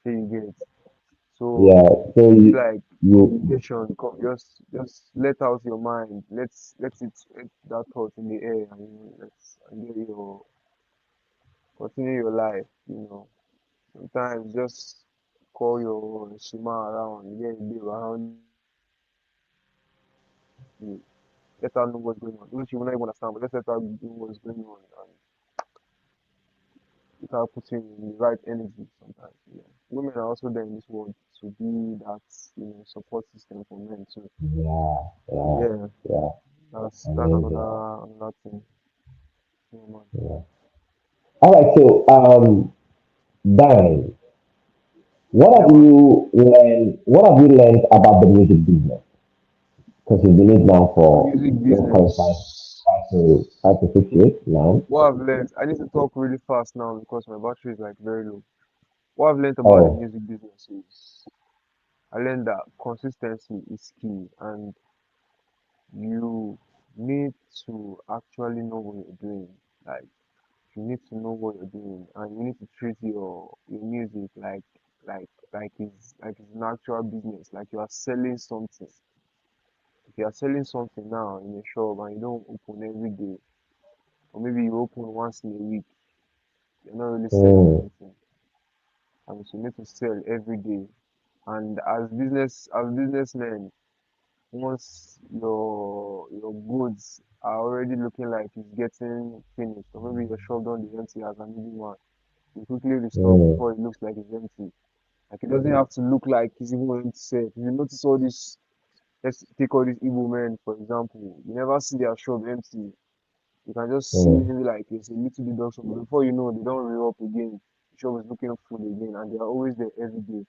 So you get it. So yeah. So I feel like you communication, just let out your mind. Let that thought in the air and let's and get your continue your life, Sometimes just call your shima around, get a babe around you. Let her know what's going on. Even she will not even understand, but just let her know what's going on and let her put in the right energy sometimes. Women are also there in this world to be that, support system for men too. yeah, yeah, Yeah, yeah. that's Amazing. another thing. Man. Yeah. All right, so Dan, what Yeah, have man. you learned? What have you learned about the music business? Because you've been in it now The for music let's call it business. 5 to 6 years now. What I've learned, I need to talk really fast now because my battery is like very low. What I've learned about the Oh, music business is I learned that consistency is key and you need to actually know what you're doing. Like you need to know what you're doing and you need to treat your music like it's an actual business, like you are selling something. If you are selling something now in a shop and you don't open every day, or maybe you open once in a week, you're not really selling mm, anything. And so you need to sell every day. And as businessmen, once your goods are already looking like it's getting finished, or maybe your shop done the empty as an easy one, you quickly restock mm, before it looks like it's empty. Like it doesn't have to look like it's even empty set. If you notice all this, let's take all these Igbo men for example. You never see their shop empty. You can just see mm, maybe like it's a little deduction, but before you know, they don't re up again. The shop is looking full again, and they are always there every day.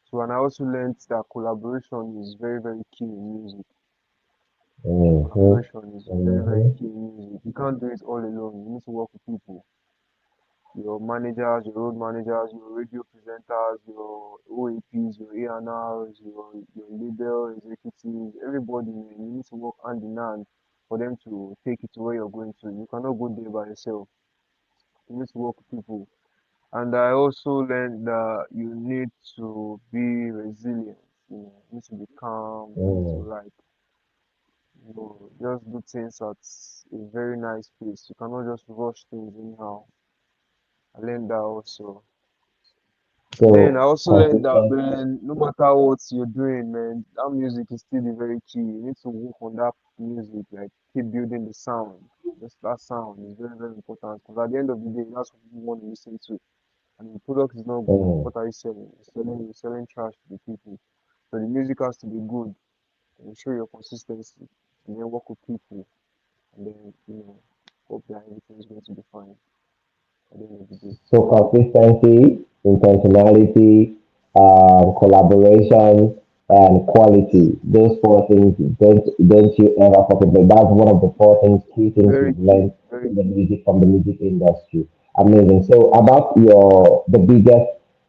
So, and I also learned that collaboration is very, very key in music. mm, Collaboration is very, very mm, key in music. You can't do it all alone. You need to work with people. your managers, your road managers, your radio presenters, your OAPs, your A&Rs, your label executives, everybody, man, you need to work hand in hand for them to take you to where you're going to. You cannot go there by yourself. You need to work with people. And I also learned that you need to be resilient. You need to be calm. You need to Mm. like, just do things at a very nice pace. You cannot just rush things anyhow. I learned that also. Then I So also learned that, consistency. man, no matter what you're doing, man, that music is still the very key. You need to work on that music, like keep building the sound. Just that sound is very, very important because at the end of the day, that's what you want to listen to. And the product is not good. Mm. What are you selling? You're selling trash to the people. So the music has to be good and show your consistency. And then work with people. And then, hope that everything is going to be fine at the end of the day. So consistency, intentionality, collaboration, and quality. Those four things don't you ever forget. But that's one of the four things, key things Very you've key. learned Very in the key. music from the music industry. Amazing. So about the biggest,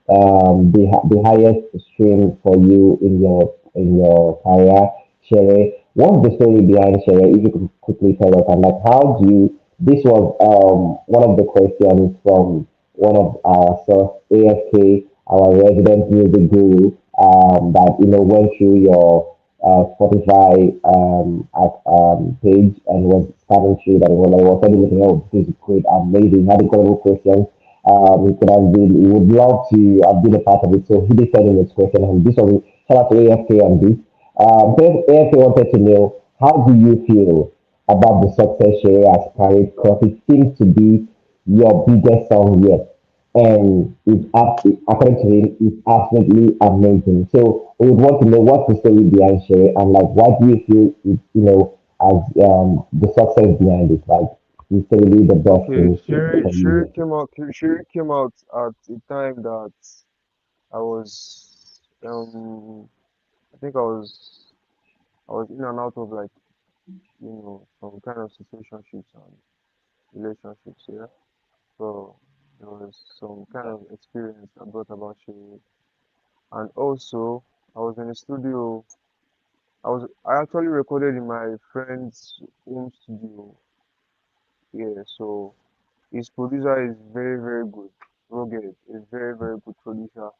the highest stream for you in your career, Shere. What's the story behind Shere? If you could quickly tell us, and like how do you this was one of the questions from one of our source, AFK, our resident music guru, that went through your Spotify page and was scanning through that. And when I was already looking, oh, this is great, amazing, had incredible questions. He could have been, he would love to have been a part of it. So he did send in his question, and this was shout out to AFK on this. So AFK wanted to know, how do you feel about the success Shere has carried, because it seems to be your biggest song yet. And according to him, it's absolutely amazing. So we would want to know what's the story behind Shere, and like why do you feel it, as the success behind it? Like it's really the best Okay, thing Sherry, for Sherry you. came out. Sherry came out at a time that I was, I think I was in and out of like, some kind of situationships and relationships. Yeah, so there was some kind of experience I brought about Sherry, and also I was in the studio. I actually recorded in my friend's home studio. Yeah, so his producer is very, very good. Rugged is very, very good producer.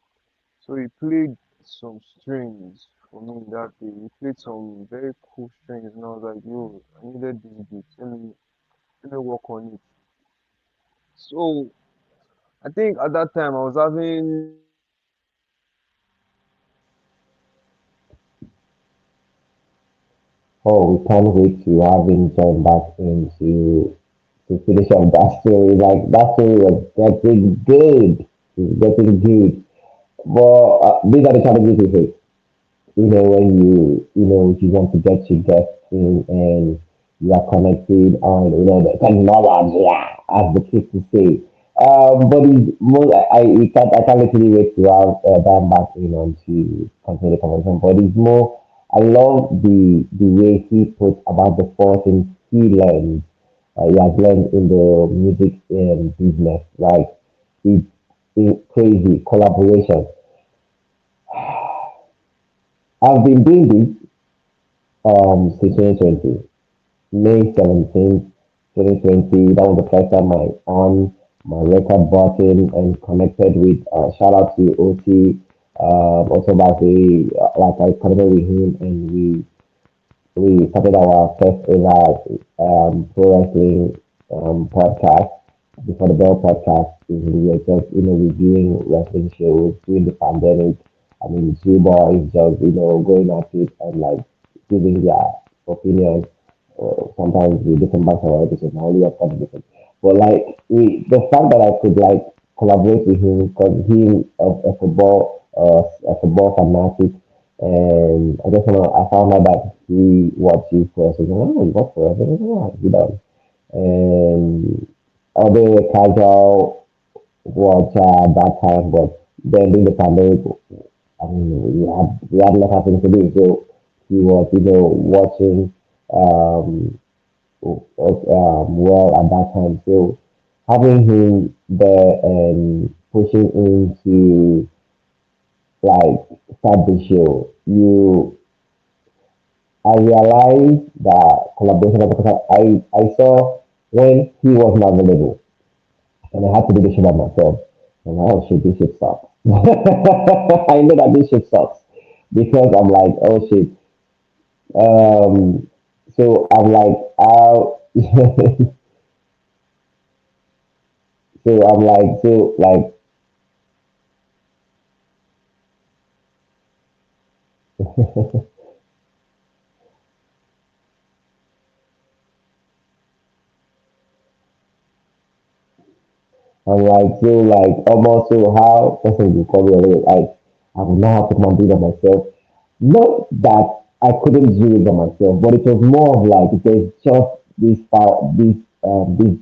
So he played some strings for me that day. He played some very cool strings, and I was like, yo, I needed this beat. Let me work on it. So I think at that time I was having Oh, we can't wait to have him join back in to finish up that story. Like that story was getting good. It's getting good. But these are the challenges we face. When you want to get your guests in and you are connected on, the technology, yeah, as the kids to say. But it's more, I can't literally wait to have Dan back in on to continue the conversation. But it's more, I love the way he put about the four things he has learned in the music business. Like, it's crazy collaboration. I've been doing this since 2020. May 17th, 2020. That was the first time I on my record button and connected with, shout out to OT, also about like I connected with him, and we started our first ever pro wrestling podcast before the Bell podcast. We were just reviewing wrestling shows during the pandemic. I mean, two boys just going at it and like giving their opinion. Sometimes with different background or episodes, not only of kind different. But like the fact that I could like collaborate with him, because he a football fanatic, and I just I found out that he watches for us. He's like, oh, he watches for us. I was like, yeah, he does. And although a casual watcher at that time, but then during the pandemic, I mean, we had a lot of things to do. So he was, watching well at that time. So having him there and pushing into like start the show, you I realized that collaboration because I saw when he was not available and I had to do the shit by myself. And oh shit, this shit sucks. I know that this shit sucks because I'm like, oh shit. Um, so I'm like, so I'm like almost so how person will call me a little like I would not have to come and do that myself. Not that I couldn't do it by myself, but it was more of like there's just this power, this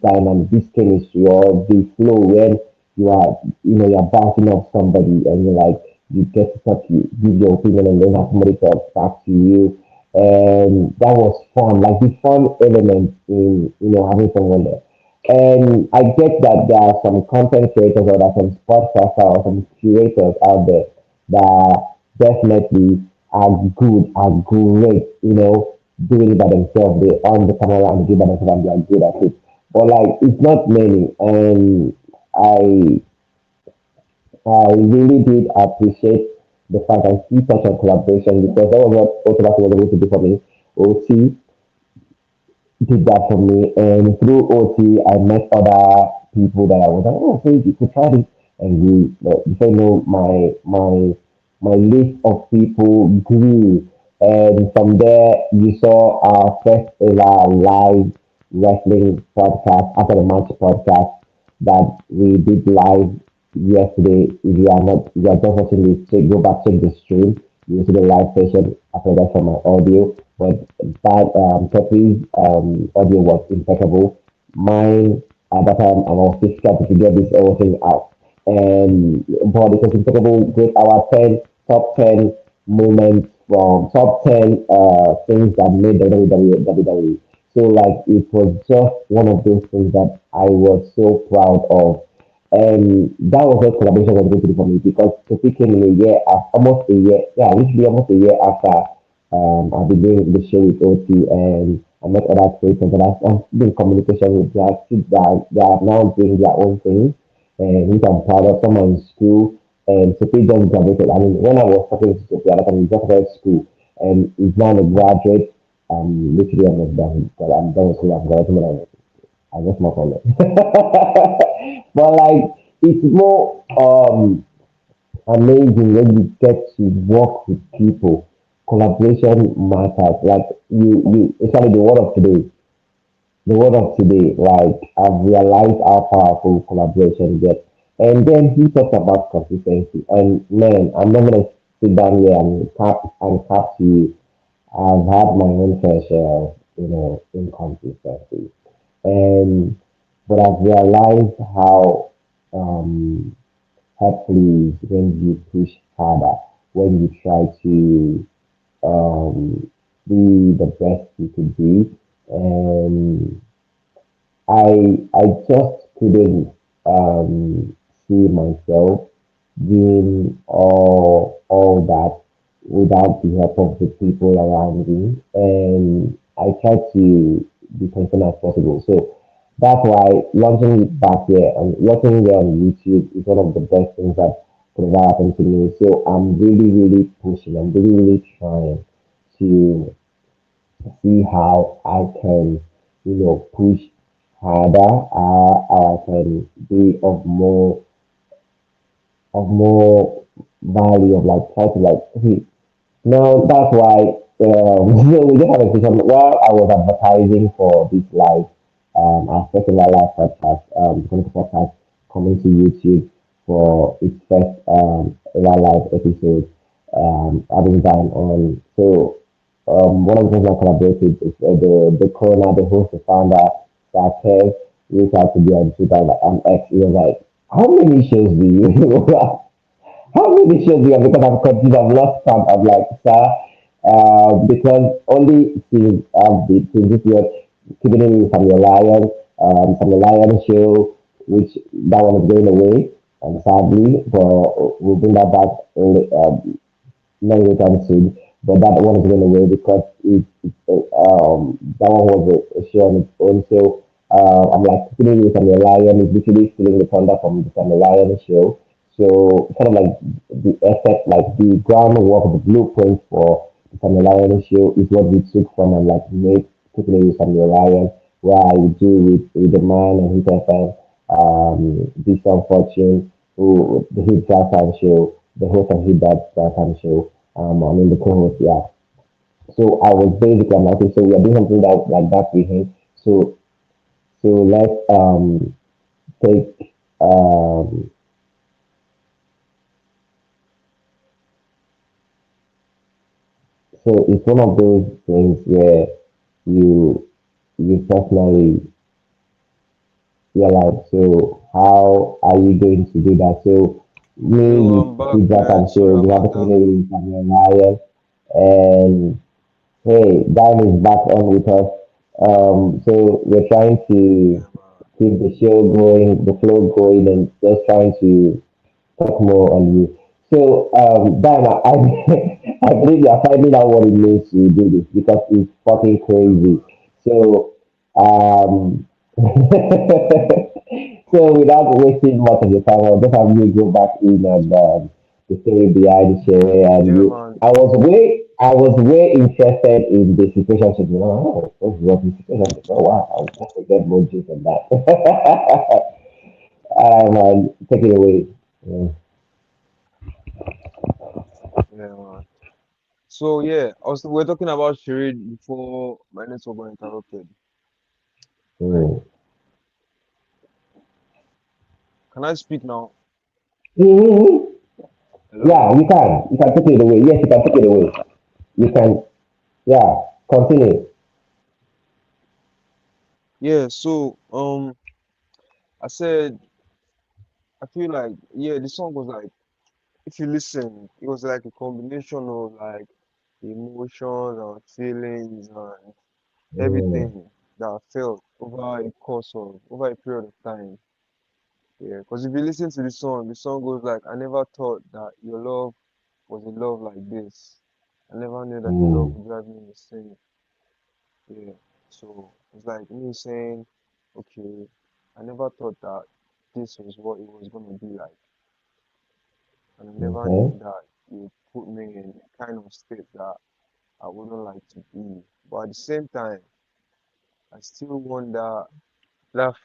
dynamic, this chemistry or the flow when you are you're bouncing off somebody and you're like you get to talk, you give your opinion and then have somebody talk back to you. And that was fun, like the fun element in having someone there. And I get that there are some content creators or there are some podcasters or some curators out there that definitely are great, doing it by themselves. They on the camera and do it by themselves and they are good at it. But like it's not many, and I I really did appreciate the fact I see such a collaboration because that was what both of us was able to do for me. OT did that for me. And through OT, I met other people that I was like, oh, so you could try this. And before you know, my list of people grew. And from there, you saw our first ever live wrestling podcast, after the match podcast that we did live yesterday. If you are not, if you are just watching this, go back, check the stream. You will see the live session. After that, from my audio. But that Pepe's audio was impeccable. Mine at that time, I was difficult to get this whole thing out. And but it was impeccable. Great our 10 top 10 moments from top 10 things that made the WWE. So like it was just one of those things that I was so proud of. And that was what collaboration was going to do for me because Sophie came in a year, almost a year, yeah, literally almost a year after I've been doing the show with OT and I met other creators that I've been in communication with. They are now doing their own thing, and which I'm proud of. Some are in school, and Sophie just graduated. I mean, when I was talking to Sophie, I was in just started school, and is now a graduate. Literally almost done, but I'm done with school. I'm graduating. I just more on it. But like it's more amazing when you get to work with people. Collaboration matters. Like especially the world of today, like I've realized how powerful collaboration gets. And then he talked about consistency. And man, I'm not gonna sit down here and cap to you. I've had my own fair share of, inconsistency. And but I've realized how helpful it is when you push harder, when you try to be the best you could be. And I just couldn't see myself doing all that without the help of the people around me. And I try to be consistent as possible. So that's why launching it back here and watching it on YouTube is one of the best things that could ever happen to me. So I'm really, really pushing. I'm really, really trying to see how I can, push harder, how I can be of more value of like try to like now that's why so we just have a session while I was advertising for this live our first ever live podcast, the Chronicle podcast coming to YouTube for its first ever live episode having done on. So one of the things I collaborated is the corona, the host, the founder, that Kev reached out to be on Twitter like I'm X. He was like, how many shows do you how many shows do you have? Because I'm confused, I've lost count. I'm like, sir, because only since this year, keeping in from your Lion show. which that one is going away, sadly, but we'll bring that back not anytime soon. But that one is going away because that one was a show on its own. So I'm like keeping it with an Lion is literally stealing the thunder from the Family Lion show. So kind of like the effect, like the groundwork, the blueprint for the Family Lion show is what we took from and like made keeping it with Family Lion, where I do with the man and his FM, this unfortunate who the Hit Time show, the host of Hit That Time show. I mean the co-host, yeah. So I was basically I'm like, okay, so we are doing something that like that with him. So let's take so it's one of those things where you you personally you're like, so how are you going to do that? So me Yo, with I'm back, feedback man. and Sorry show we have a about that. community with Samuel Ryan and hey, Dan is back on with us. So we're trying to Yeah, man. keep the show going, the flow going, and just trying to talk more on you. So, Dan, I believe you are finding out what it means to do this because it's fucking Yeah, crazy. man. So, so without wasting much of your time, I'll just have you go back in and the story behind the show. And Yeah, you, man. I was way interested in the situation. So, oh, this is what the situation. Oh, wow, I'll just get more juice on that. Take it away. Mm, Yeah, man. So yeah, we're talking about charade before my network got interrupted. Right? mm. Can I speak now? Mhm. Hello? Yeah, you can. You can take it away. Yes, you can take it away. You can. Yeah, continue. Yeah, so I said I feel like yeah, the song was like if you listen, it was like a combination of like emotions and feelings and Mm, everything that I felt over a period of time. Yeah, because if you listen to the song goes like, I never thought that your love was a love like this. I never knew that your love mm, would drive me insane. Yeah, so it's like me saying, okay, I never thought that this was what it was gonna be like, and I never okay. knew that it would put me in a kind of state that I wouldn't like to be. But at the same time, I still want that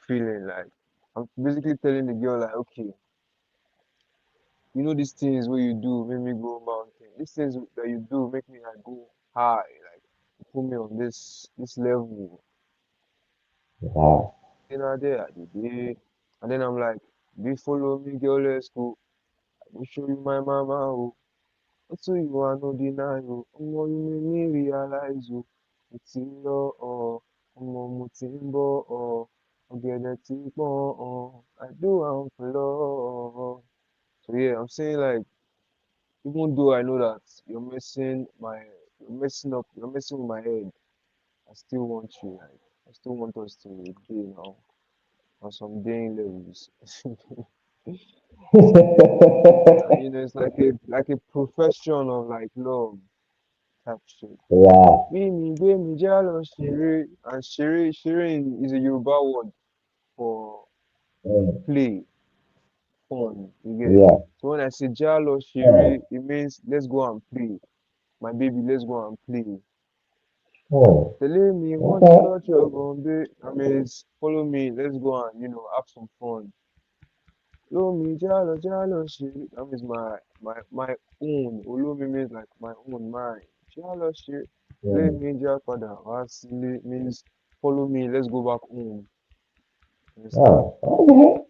feeling like I'm basically telling the girl like, okay, you know these things what you do make me go mountain. These things that you do make me like go high, like put me on this level. Yeah. Then I there, I did it. And then I'm like, be follow me, girl, let's go. I will show you my mama. Oh, what's you are no deny. Oh, you make me realize. Oh, it's in your oh, mutimbo oh, ọ̀gẹ̀dẹ̀ tí pọ́n oh, I do am for love. So yeah, I'm saying like even though I know that you're messing with my head, I still want you. Like, I still want us to be now on some dating levels. And you know, it's like a profession of like love type shit. Yeah. Gbé mi já lọ ṣeré, and ṣeré is a Yoruba word for Mm, play, fun. You get? yeah. So when I say já lọ ṣeré, Mm, it means let's go and play. My baby, let's go and play. mm, Telling me want to okay. touch your Bombay. I mean, it's follow me. Let's go and have some fun. Lomi jalo jalo shit. That means my own. Olumi means like my own mine. Jalo shit. Let Mm, me japada. Asili means follow me. Let's go back home. Understand? oh, okay.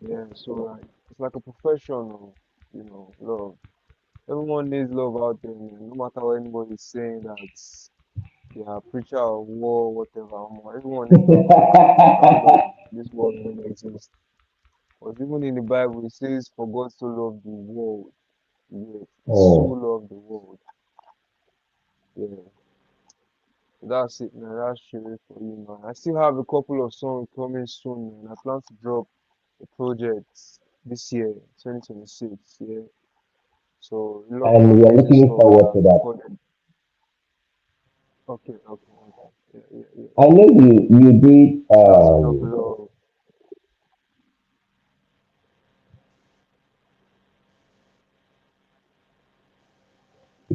Yeah. So like it's like a profession of love. Everyone needs love out there, man. No matter what anybody's saying that they are preacher of war, whatever. Everyone needs love out there. Without love, this world won't exist. Because even in the Bible, it says, "For God so loved the world, yet He so Mm, loved the world." Yeah. That's it, man. That's true for you, man. I still have a couple of songs coming soon, man. I plan to drop a project this year, 2026. Yeah. So a lot of And we are amazing looking stuff that forward to I've that. recorded. Okay, okay, okay. Yeah, yeah, yeah, I yeah. know you did. Plan to drop a lot.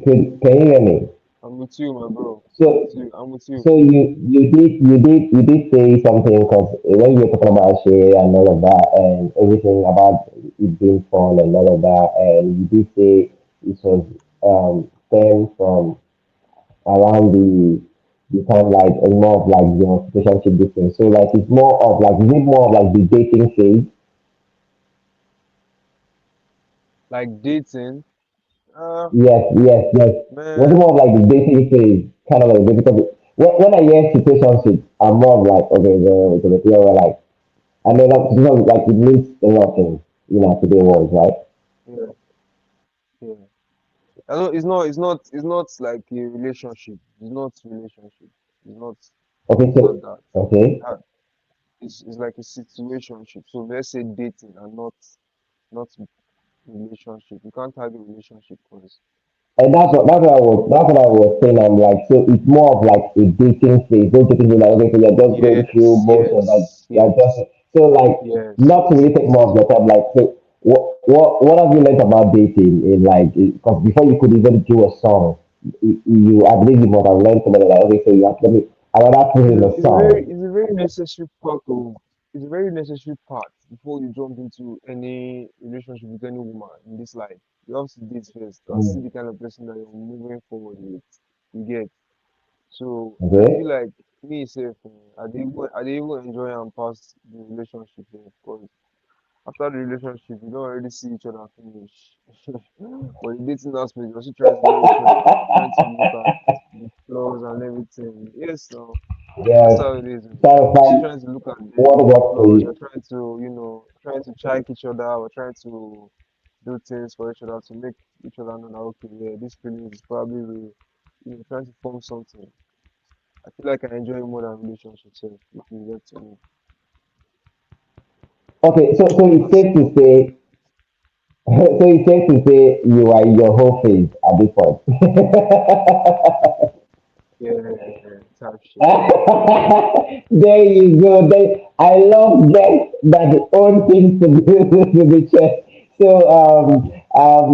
Can you hear me? I'm with you, my bro. I'm So with you. I'm with you. so you did say something because when you were talking about share and all of that and everything about it being fun and all of that, and you did say it was stem from around the time like more of like your relationship distance. So like it's more of like is it more of like the dating phase? Like dating. Yes. Was it Man. more of like the dating phase, kind of like because when I hear situationship, I'm more of like okay, the feel like I know that you know like it means a lot of things, today world, right? Yeah, yeah. I know it's not like a relationship. It's not relationship. It's not Okay, it's so not that. okay, That it's like a situationship. So let's say dating and not relationship. You can't have a relationship because and that's what I was saying. I'm like, so it's more of like a dating phase. Don't you think like okay, so you're just going through yes, motion, like yes, you're just yes, so like yes, not to yes, really take yes, more of yes. your time. Like, so what have you learned about dating? In like, because before you could even do a song, you I believe you must have learned something like okay, so you have to me another put in a It's a very song. it's a very necessary part of it's a very necessary part before you jump into any relationship with any woman in this life. You have to date first and see Mm. the kind of person that you're moving forward with. You get. So I feel Okay. like me self, I dey even enjoy and pass the relationship because after the relationship you don't already see each other finish. But the dating aspect, you're still trying to know each other, trying to look at the flaws and everything. Yes, so that's Yes. how it is, man. Try to You're still find trying to look at what the works for flaws. you. You're trying to, trying to check each other or trying to do things for each other to make each other know that okay, yeah, this feeling is probably real. Trying to form something. I feel like I enjoy it more than relationships. So if you get to me, Okay, so it's that's safe it. to say so it's safe to say you are in your whole phase at this point. Yeah, type shit. There you go. I love that own things to be to be checked. So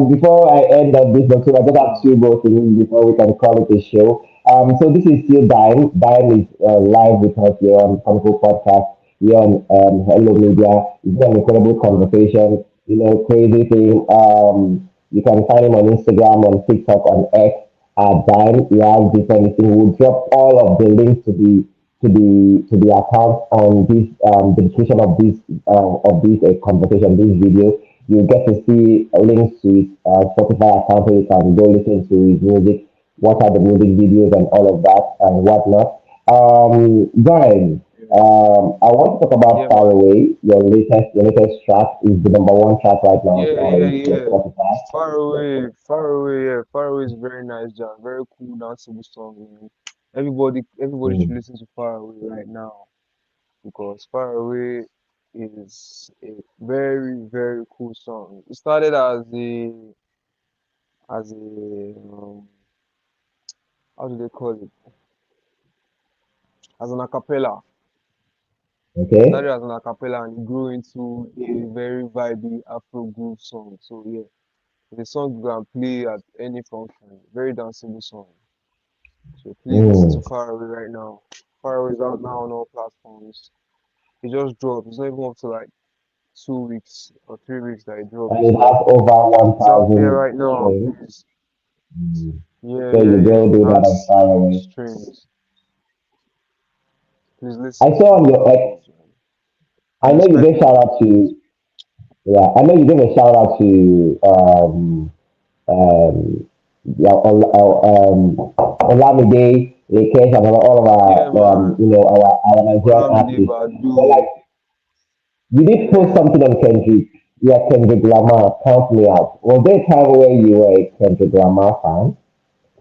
before I end up this episode, I just have two Wow. more things before we can call it a show. So this is still Dime. Dime is live with us here on Comical Podcast here on Hello Media. It's been an incredible conversation. Crazy thing. You can find him on Instagram, on TikTok, on X dime. He has different things. We'll drop all of the links to the account on this the description of this conversation, this video. You get to see links to his Spotify account where you can go listen to his music, watch out the music videos and all of that and whatnot. Guys, Yeah, I want to talk about yeah, Far man. Away. Your latest track is the number one track right now Yeah, yeah, on your yeah. Spotify. Far away. Yeah, far away is very nice, John. Very cool, danceable song. Everybody should Mm. listen to Far Away right now because Far Away is a very, very cool song. It started as a how do they call it? As an acapella. It Okay. started as an acapella and it grew into a very vibey Afro groove song. So yeah, the song you can play at any function. Very danceable song. So please listen to Mm. Far Away right now. Far Away is out now on all platforms. It just dropped. It's not even up to like 2 weeks or 3 weeks that it dropped. And it So has over it's out there 1,000 right now. streams. Please. Mm. Yeah, There yeah, you yeah. go, It do that on has Far Away. streams. Please I listen to saw it on on your all X, those, man. I And know you respect gave more shout than out please. to, yeah, I know you gave a shout out to, yeah, Olamide, Lakesh, and all of Yeah, our, man. our Nigerian Olamide artists. But Badu. like, you did post Yeah. something on Kendrick. Yeah, Kendrick Lamar, count me out. Was there a time where you were a Kendrick Lamar fan?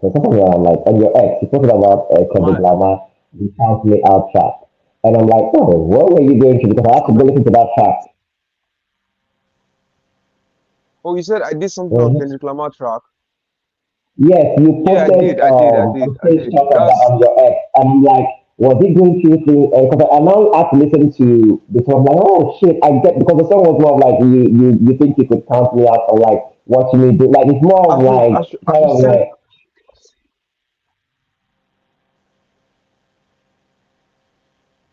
So something that I'm like, on your ex, you're talking about Kendrick My Lamar, the Count Me Out track. And I'm like, oh, what were you going through? Because I have to go comment. listen to that track. Oh, you said I did something on Mhm. Kendrick Lamar track. Yes, you Yeah, I posted did. I did. I did. a I did. screenshot of that That's on your ex. And I'm like, was he going through things? Because I now have to listen to the song. I'm like, oh shit, I get, because the song was more of like, you think you could count me out, or like, what you may do. Like, it's more of like, I kind should of send. like,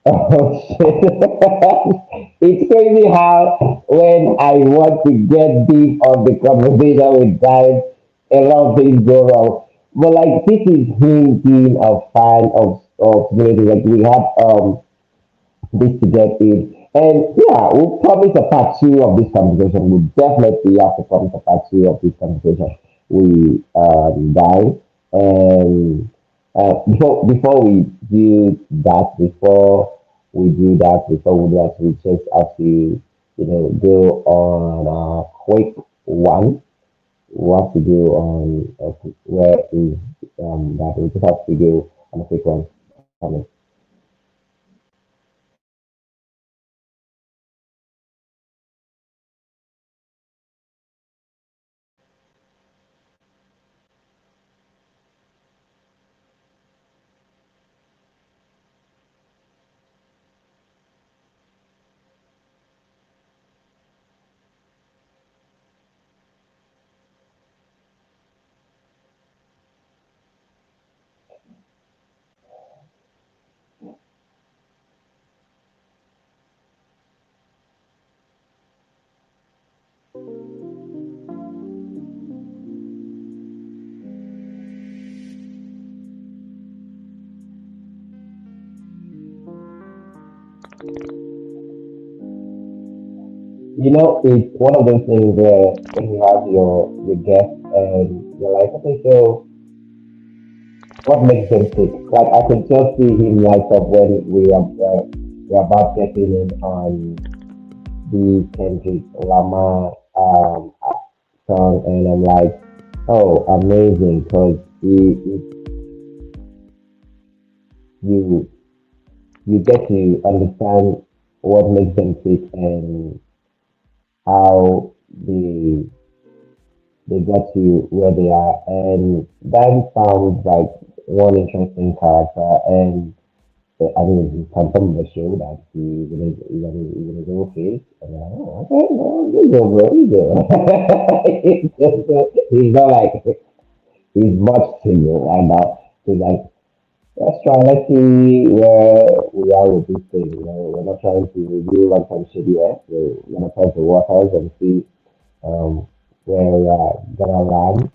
oh shit. It's crazy how when I want to get deep on the conversation with guys, a lot of things go wrong. But like, this is him being a fan of music. Like, we had this to get in. And yeah, we'll promise a part two of this conversation. We definitely have to promise a part two of this conversation. We die. And before we do that, before we do that, we just have to, go on a quick one. We have to go on where is that we just have to go on a quick one. Coming. It's one of those things where when you have your guest and you're like, okay, so what makes them tick? Like I can just see him light up when we're about getting in on the Kendrick Lamar song, and I'm like, oh, amazing, because you you get to understand what makes them tick and how they got to where they are. And that sounds like one interesting character. And I mean, he's confirmed the show that he's in his own face. And I'm like, oh, okay, no, you go, bro, you go. He's not like, he's much single right now. He's like, let's try, let's see where we are with this thing. We're not trying to review long-term shit yet. We're gonna test the waters and see um, where we are gonna land.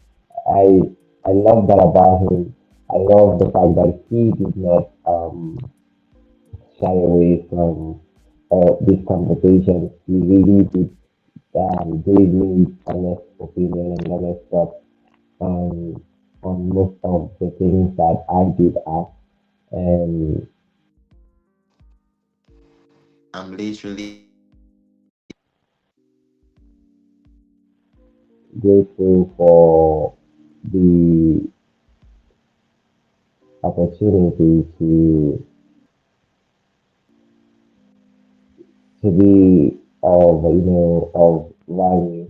I love that about him. I love the fact that he did not shy away from this conversation. He really did gave me honest opinion and honest thoughts on most of the things that I did ask. And I'm literally grateful for the opportunity to be of value.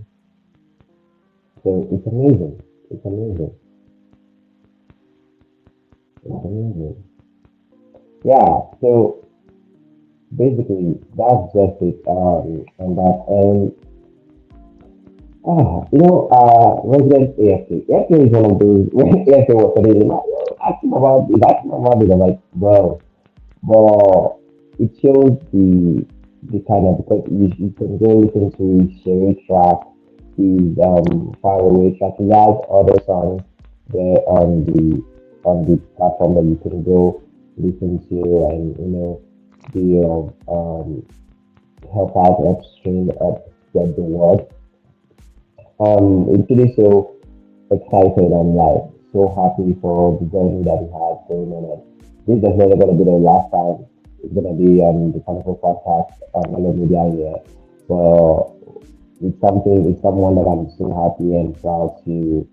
So it's amazing. It's amazing. It's amazing. Yeah. So basically, that's just it. And that resident AFK. AFK is one of those when AFK was suddenly like, asking about it. I'm like, bro, but it shows the kind of, because you can go listen to his Sherry track, his Far Away track. He has other songs there on the platform that you can go listen to, and the help out upstream up spread the word. It's really so excited and like so happy for the journey that he has going on. And this is never going to be the last time it's going to be on the Chronicle podcast on Olamide here. But it's someone that I'm so happy and proud to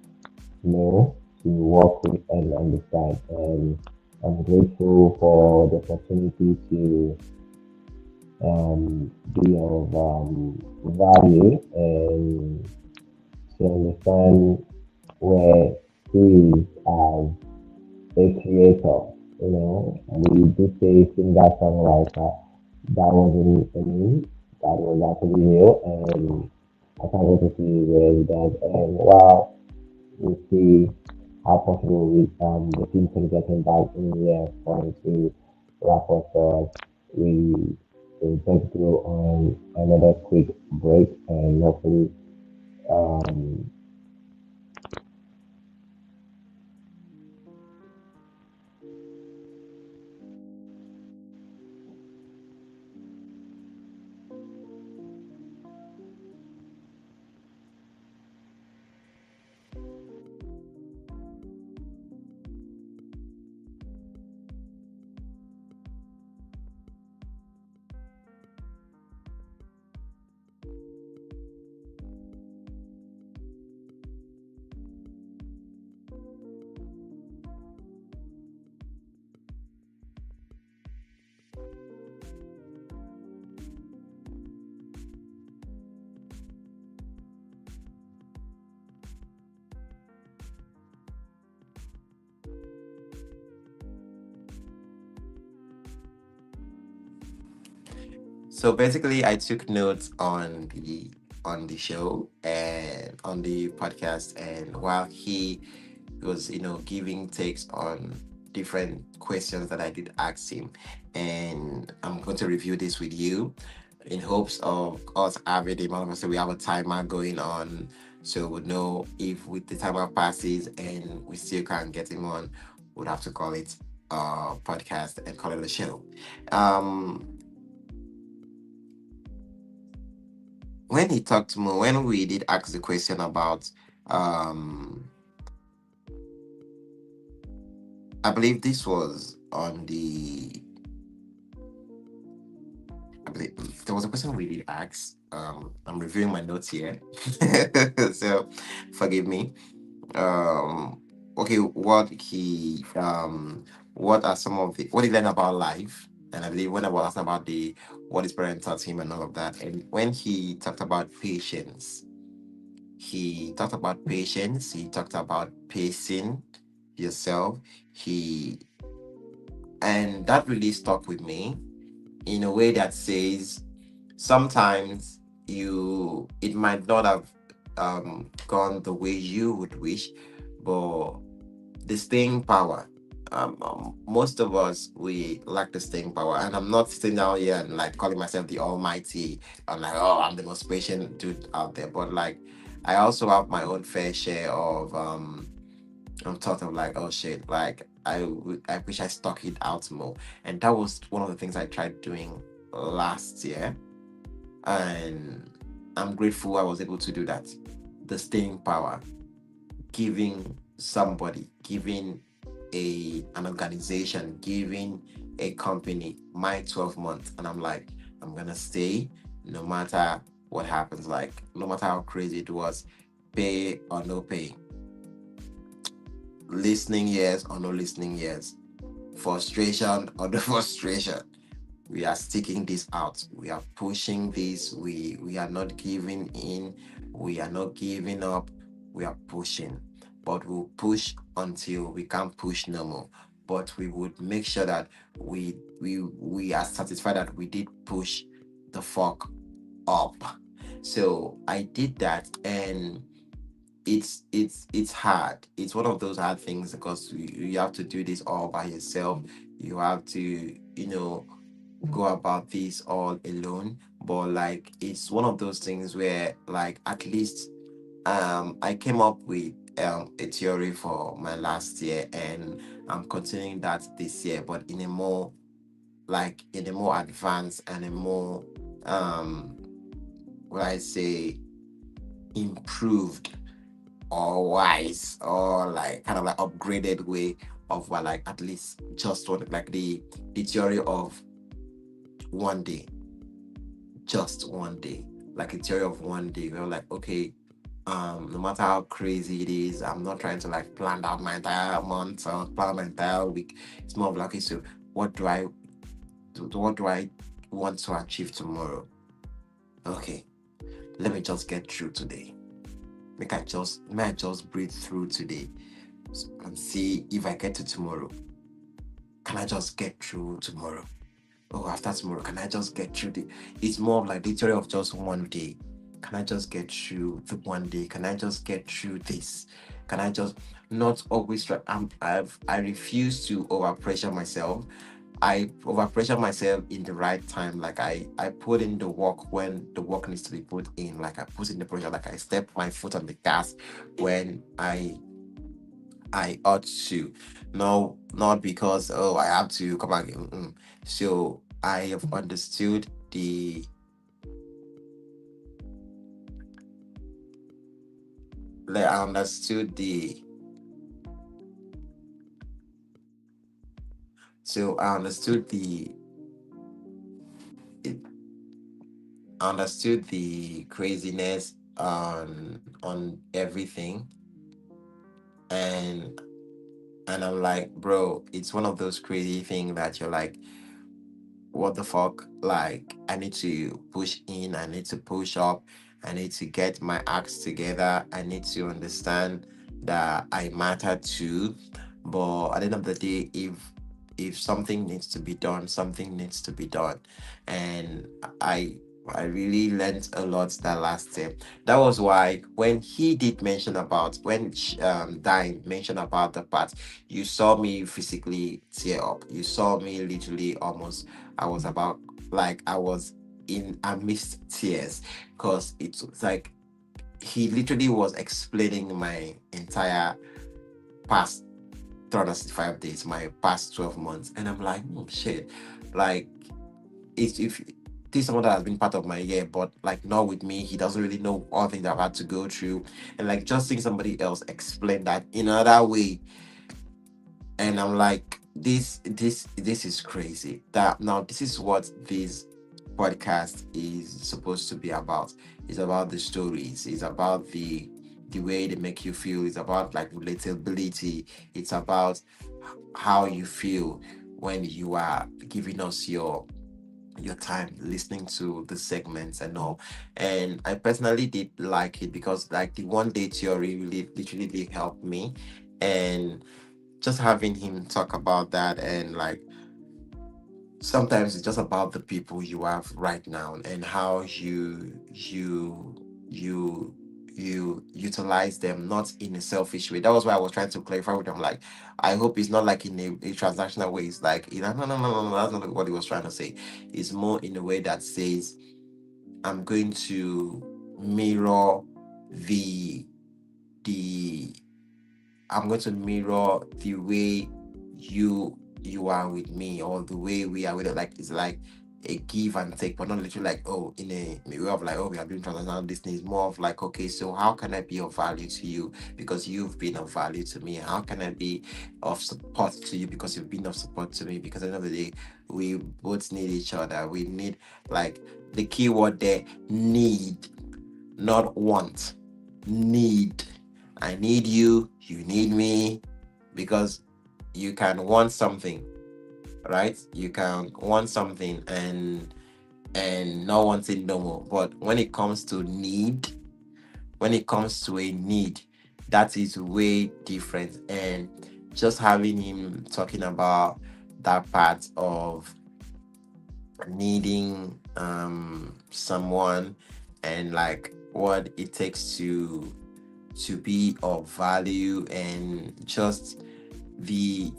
know. to work with and understand. And I'm grateful for the opportunity to be of value and to understand where he is as a creator. You know, we do say singer songwriter. That wasn't a me. That was actually real, and I can't wait to see where he does. And wow, we see how possible the team can get him back in here for him to wrap up for us. We will just go on another quick break and hopefully um, So basically, I took notes on the show and on the podcast, and while he was, giving takes on different questions that I did ask him, and I'm going to review this with you in hopes of us having him. Obviously, we have a timer going on, so we'll know if with the timer passes and we still can't get him on, we'll have to call it podcast and call it a show. Um, when he talked to me, when we did ask the question about, um, I believe this was on the, I believe there was a question we did ask. I'm reviewing my notes here, so forgive me. Um, okay, what are some of the what he learned about life? And I believe when I was asked about the what his parents taught him and all of that, and when he talked about patience, he talked about patience. He talked about pacing yourself. He and that really stuck with me in a way that says sometimes it might not have gone the way you would wish, but the staying power. Most of us we lack the staying power, and I'm not sitting down here and like calling myself the almighty. I'm like, oh, I'm the most patient dude out there, but like, I also have my own fair share of I'm thought of like, oh shit, like I wish I stuck it out more, and that was one of the things I tried doing last year, and I'm grateful I was able to do that. The staying power, giving somebody, giving an organization, giving a company my 12 months, and I'm like, I'm gonna stay no matter what happens, like no matter how crazy it was, pay or no pay, listening years or no listening years, frustration or the frustration. We are sticking this out. We are pushing this. We are not giving in. We are not giving up. We are pushing. But we'll push until we can't push no more. But we would make sure that we are satisfied that we did push the fuck up. So I did that, and it's hard. It's one of those hard things because you have to do this all by yourself. You have to, go about this all alone. But like, it's one of those things where like at least I came up with a theory for my last year, and I'm continuing that this year, but in a more advanced and a more what I say improved or wise or like kind of like upgraded way of what, like at least just one, like the theory of one day, just one day, like a theory of one day. We're like, okay, No matter how crazy it is, I'm not trying to like plan out my entire month or plan my entire week. It's more of like, okay, so what do I what do I want to achieve tomorrow? Okay, let me just get through today. May I just breathe through today and see if I get to tomorrow. Can I just get through tomorrow? Oh, after tomorrow, can I just get through the? It's more of like the theory of just one day. Can I just get through the one day? Can I just get through this? Can I just not always try? I refuse to over pressure myself. I over pressure myself in the right time. Like I put in the work when the work needs to be put in. Like I put in the pressure. Like I step my foot on the gas when I ought to. No, not because oh I have to come back. So I have understood I understood I understood it, I understood the craziness on everything, and I'm like, bro, it's one of those crazy things that you're like, what the fuck? Like, I need to push in, I need to push up, I need to get my acts together, I need to understand that I matter too. But at the end of the day, if something needs to be done, something needs to be done. And I I really learned a lot that last time. That was why when he did mention about when Dine mentioned about the part, you saw me physically tear up. You saw me literally almost I was about like I was in amidst tears because it was like he literally was explaining my entire past 365 days, my past 12 months, and I'm like, oh, shit, like it's if this is someone that has been part of my year, but like not with me. He doesn't really know all things I've had to go through, and like just seeing somebody else explain that in another way, and I'm like, this is crazy. That now this is what this podcast is supposed to be about. It's about the stories. It's about the way they make you feel. It's about like relatability. It's about how you feel when you are giving us your time listening to the segments and all. And I personally did like it because like the one day theory really literally did help me. And just having him talk about that and like sometimes it's just about the people you have right now and how you you utilize them not in a selfish way. That was why I was trying to clarify with them. Like, I hope it's not like in a transactional way. It's like, no, that's not what he was trying to say. It's more in a way that says, I'm going to mirror the the I'm going to mirror the way you are with me or the way we are with it. Like it's like a give and take, but not literally like oh in a way of like oh we are doing transactional. This thing is more of like okay, so how can I be of value to you because you've been of value to me? How can I be of support to you because you've been of support to me? Because at the end of the day, we both need each other. We need like the key word there, need, not want, need. I need you, you need me, because you can want something, right? You can want something and not want it no more. But when it comes to need, when it comes to a need, that is way different. And just having him talking about that part of needing someone and like what it takes to be of value and just the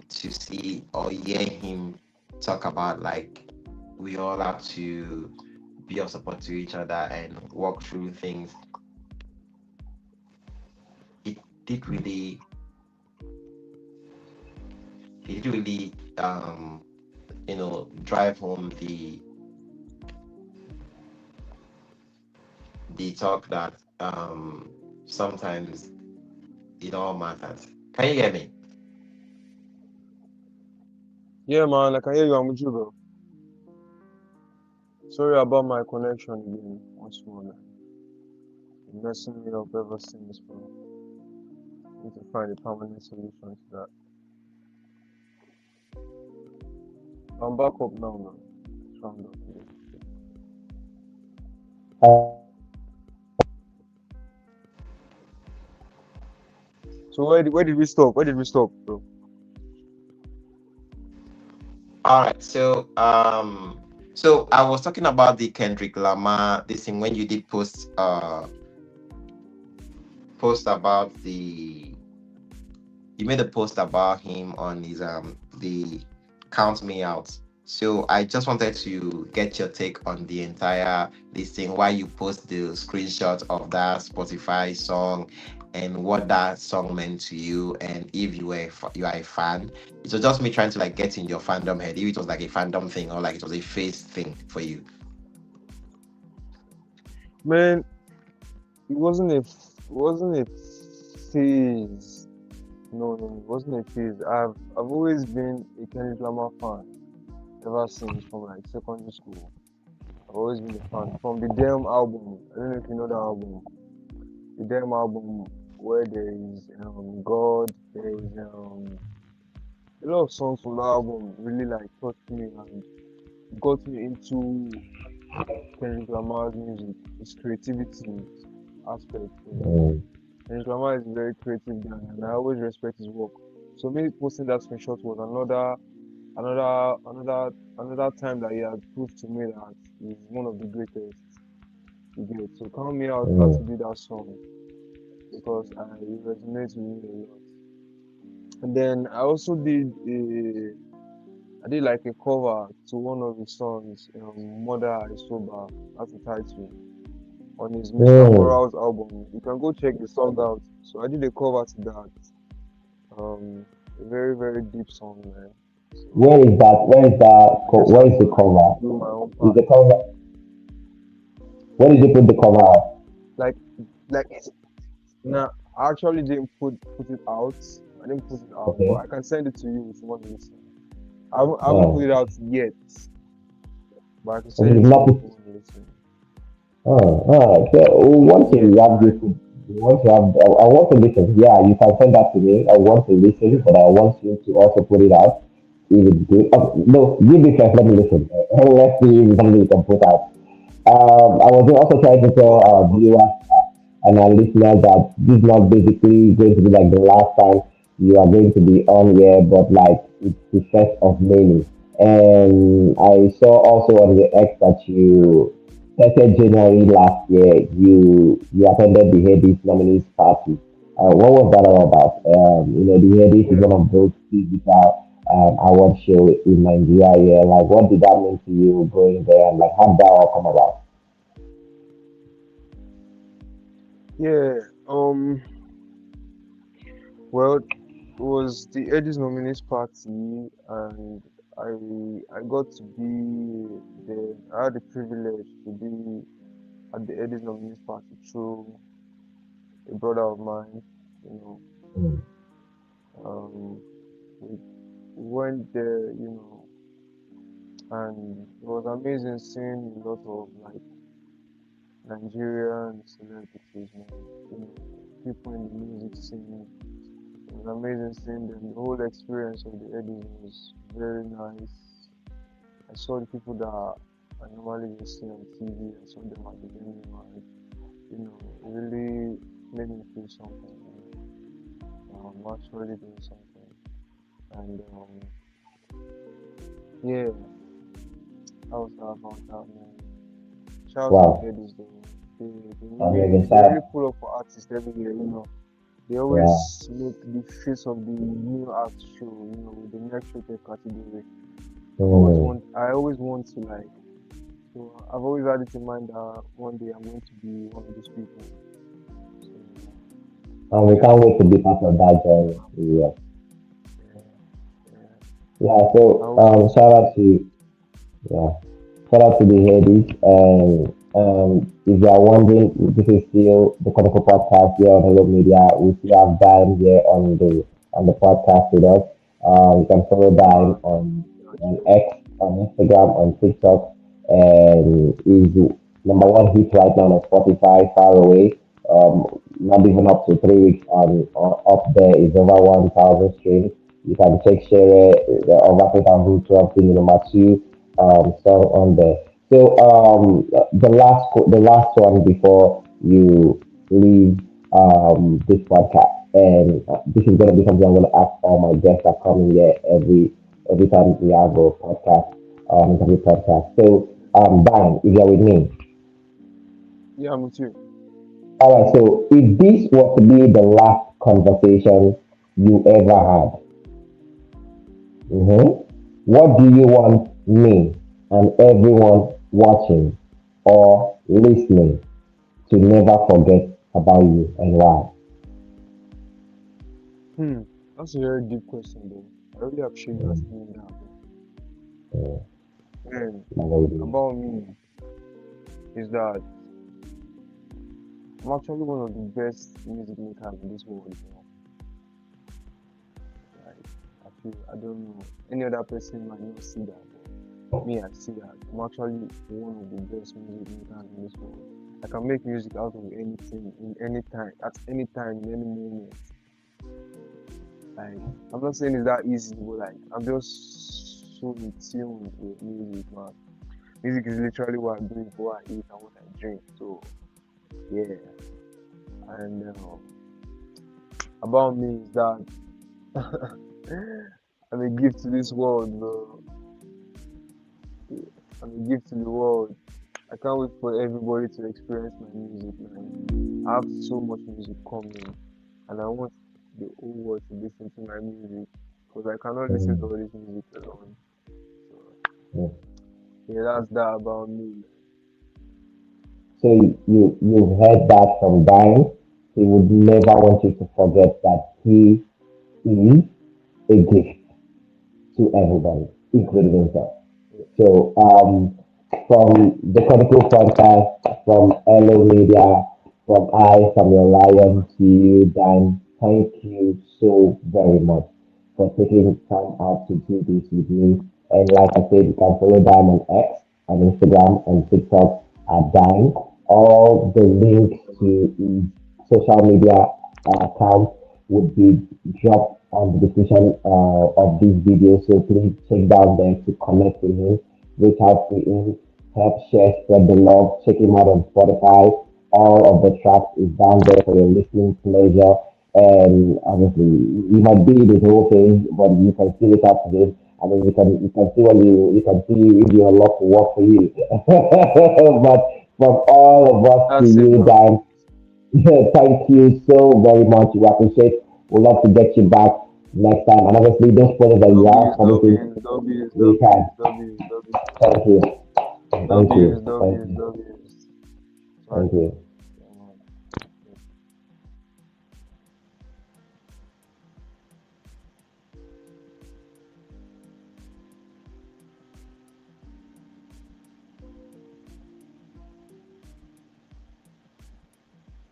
to see or hear him talk about like we all have to be of support to each other and walk through things. It did really it really drive home the talk that sometimes it all matters. Can you hear me? Yeah, man, I can hear you. I'm with you, bro. Sorry about my connection again. Once more. messing me up ever since, bro. Need to find a permanent solution to that. I'm back up now, man. Found up. So where did we stop? Where did we stop, bro? All right. So I was talking about the Kendrick Lamar. This thing when you did post about the you made a post about him on his the count me out. So I just wanted to get your take on the entire this thing, why you post the screenshot of that Spotify song and what that song meant to you, and if you are a fan. It was just me trying to like get in your fandom head, if it was like a fandom thing or like it was a face thing for you. Man, it wasn't a phase. No, no, it wasn't a phase. I've always been a Kendrick Lamar fan ever since from like secondary school. I've always been a fan from the Damn album. I don't know if you know that album. The Damn album where there is God, there is a lot of songs from the album really like touched me and got me into Kendrick Lamar's music, his creativity aspect. You know. Mm. Kendrick Lamar is a very creative guy, and I always respect his work. So me posting that screenshot was another time that he had proved to me that he's one of the greatest you get. So Count Me Out had to Mm. be that song because it resonates with me a lot. And then I did like a cover to one of his songs, Mother I Sober, that's the title, on his Mr. Mm. Morales album. You can go check the song out. So I did a cover to that. A very, very deep song, man. So Where is that? Where is that? I just Where have is the to cover? do my own Is part. the cover? Where did you put the cover out? Like, like, nah, I actually didn't put it out. I didn't put it out, but Okay. I can send it to you if you want to listen. I haven't put Oh, it out yet, but I can okay. send it You've to not you if put. you want to listen. Oh, alright. So we want to Yes, have this. We want to have. I want to listen. Yeah, you can send that to me. I want to listen, but I want you to also put it out. If it's good. No, you be first. Let me listen. Let's see if it's something you can put out. I was also trying to tell of our course. viewers and our listeners that this is not basically going to be like the last time you are going to be on here, but like it's the first of many. And I saw also on the X that you 30th January last year, you attended the Hades nominees party. What was that all about? The Hades is Yeah. one of those physical award show in Nigeria. Yeah, like what did that mean to you going there, and like how did that all come about? Yeah. Well, it was the Eddie's nominees party, and I got to be there. I had the privilege to be at the Eddie's nominees party through a brother of mine. You know, Mm. um, we went there. And it was amazing seeing a lot of like Nigerian celebrities, man. People in the music scene. It was amazing seeing them. The whole experience of the Eddies was very nice. I saw the people that I normally just see on TV. I saw them at the venue, and it really made me feel something. I'm actually doing something, and yeah, I was that about that, man. Shout out to Wow. the Eddies, though. Amazing. They Shout really out. pull up for artists every year. They Yeah. always make the face of the new art show. With the next show category. Mm. I always want to like. So I've always had it in mind that one day I'm going to be one of those people. So And we yeah, can't wait to be part of that journey. Yeah. yeah, yeah. Yeah. I So also want to shout be. out to yeah. Shout out to the Hades. And if you are wondering, this is still the Chronicle podcast here on Hello Media. We still have Dime here on the podcast with us. You can follow Dime on X, on Instagram, on TikTok, and is number one hit right now on Spotify, Far Away. not even up to 3 weeks up there is over 1,000 streams. You can check share the over 2012 thing number two song on there. So the last one before you leave this podcast, and this is gonna be something I'm gonna ask all my guests that come in here every time we have a podcast interview podcast. So Dan, if you're with me. Yeah, I'm with you. All right, so if this was to be the last conversation you ever had, mhm, what do you want me and everyone watching or listening to never forget about you and why? Hmm, that's a very deep question, though. I really appreciate you Mm, asking me that, bro. mm, Man, my lady. about me is that I'm actually one of the best music makers in this world, you know. Like, I feel, I don't know, any other person might not see that, but me, I see that. I'm actually one of the best music makers in this world. I can make music out of anything, in any time, at any time, in any moment. Like, I'm not saying it's that easy, but like, I'm just so in tune with music, man. Music is literally what I do, what I eat, and what I drink. So, yeah. And about me is that I'm a gift to this world, bro. I'm a gift to the world. I can't wait for everybody to experience my music, man. I have so much music coming, and I want the whole world to listen to my music because I cannot listen to Mm, all this music alone. So, mm. yeah, that's that about me. So you've heard that from Brian. He would never want you to forget that he is a gift to everybody, including himself. Yeah, So from the Chronicle podcast, from Hello Media, from Samuel Lion to you, Dan, thank you so very much for taking time out to do this with me. And like I said, you can follow Dan on X, on Instagram, and TikTok at Dan. All the links to his social media account would be dropped on the description of this video. So please check down there to connect with him, reach out to him, help share, spread the love. Check him out on Spotify. All of the tracks is down there for your listening pleasure. And obviously, you might be the whole thing, but you can still reach out to him. I mean, you can see what you can see if your love will work for you. But from all of us to that's it, you, man. Dan, thank you so very much. We appreciate. We'd love to get you back next time. And obviously, those projects that you have, W's, obviously, W's, W's, we can. W's, W's, W's, Thank you. Thank W's, you. Thank W's, you. W's. Sorry. Thank you.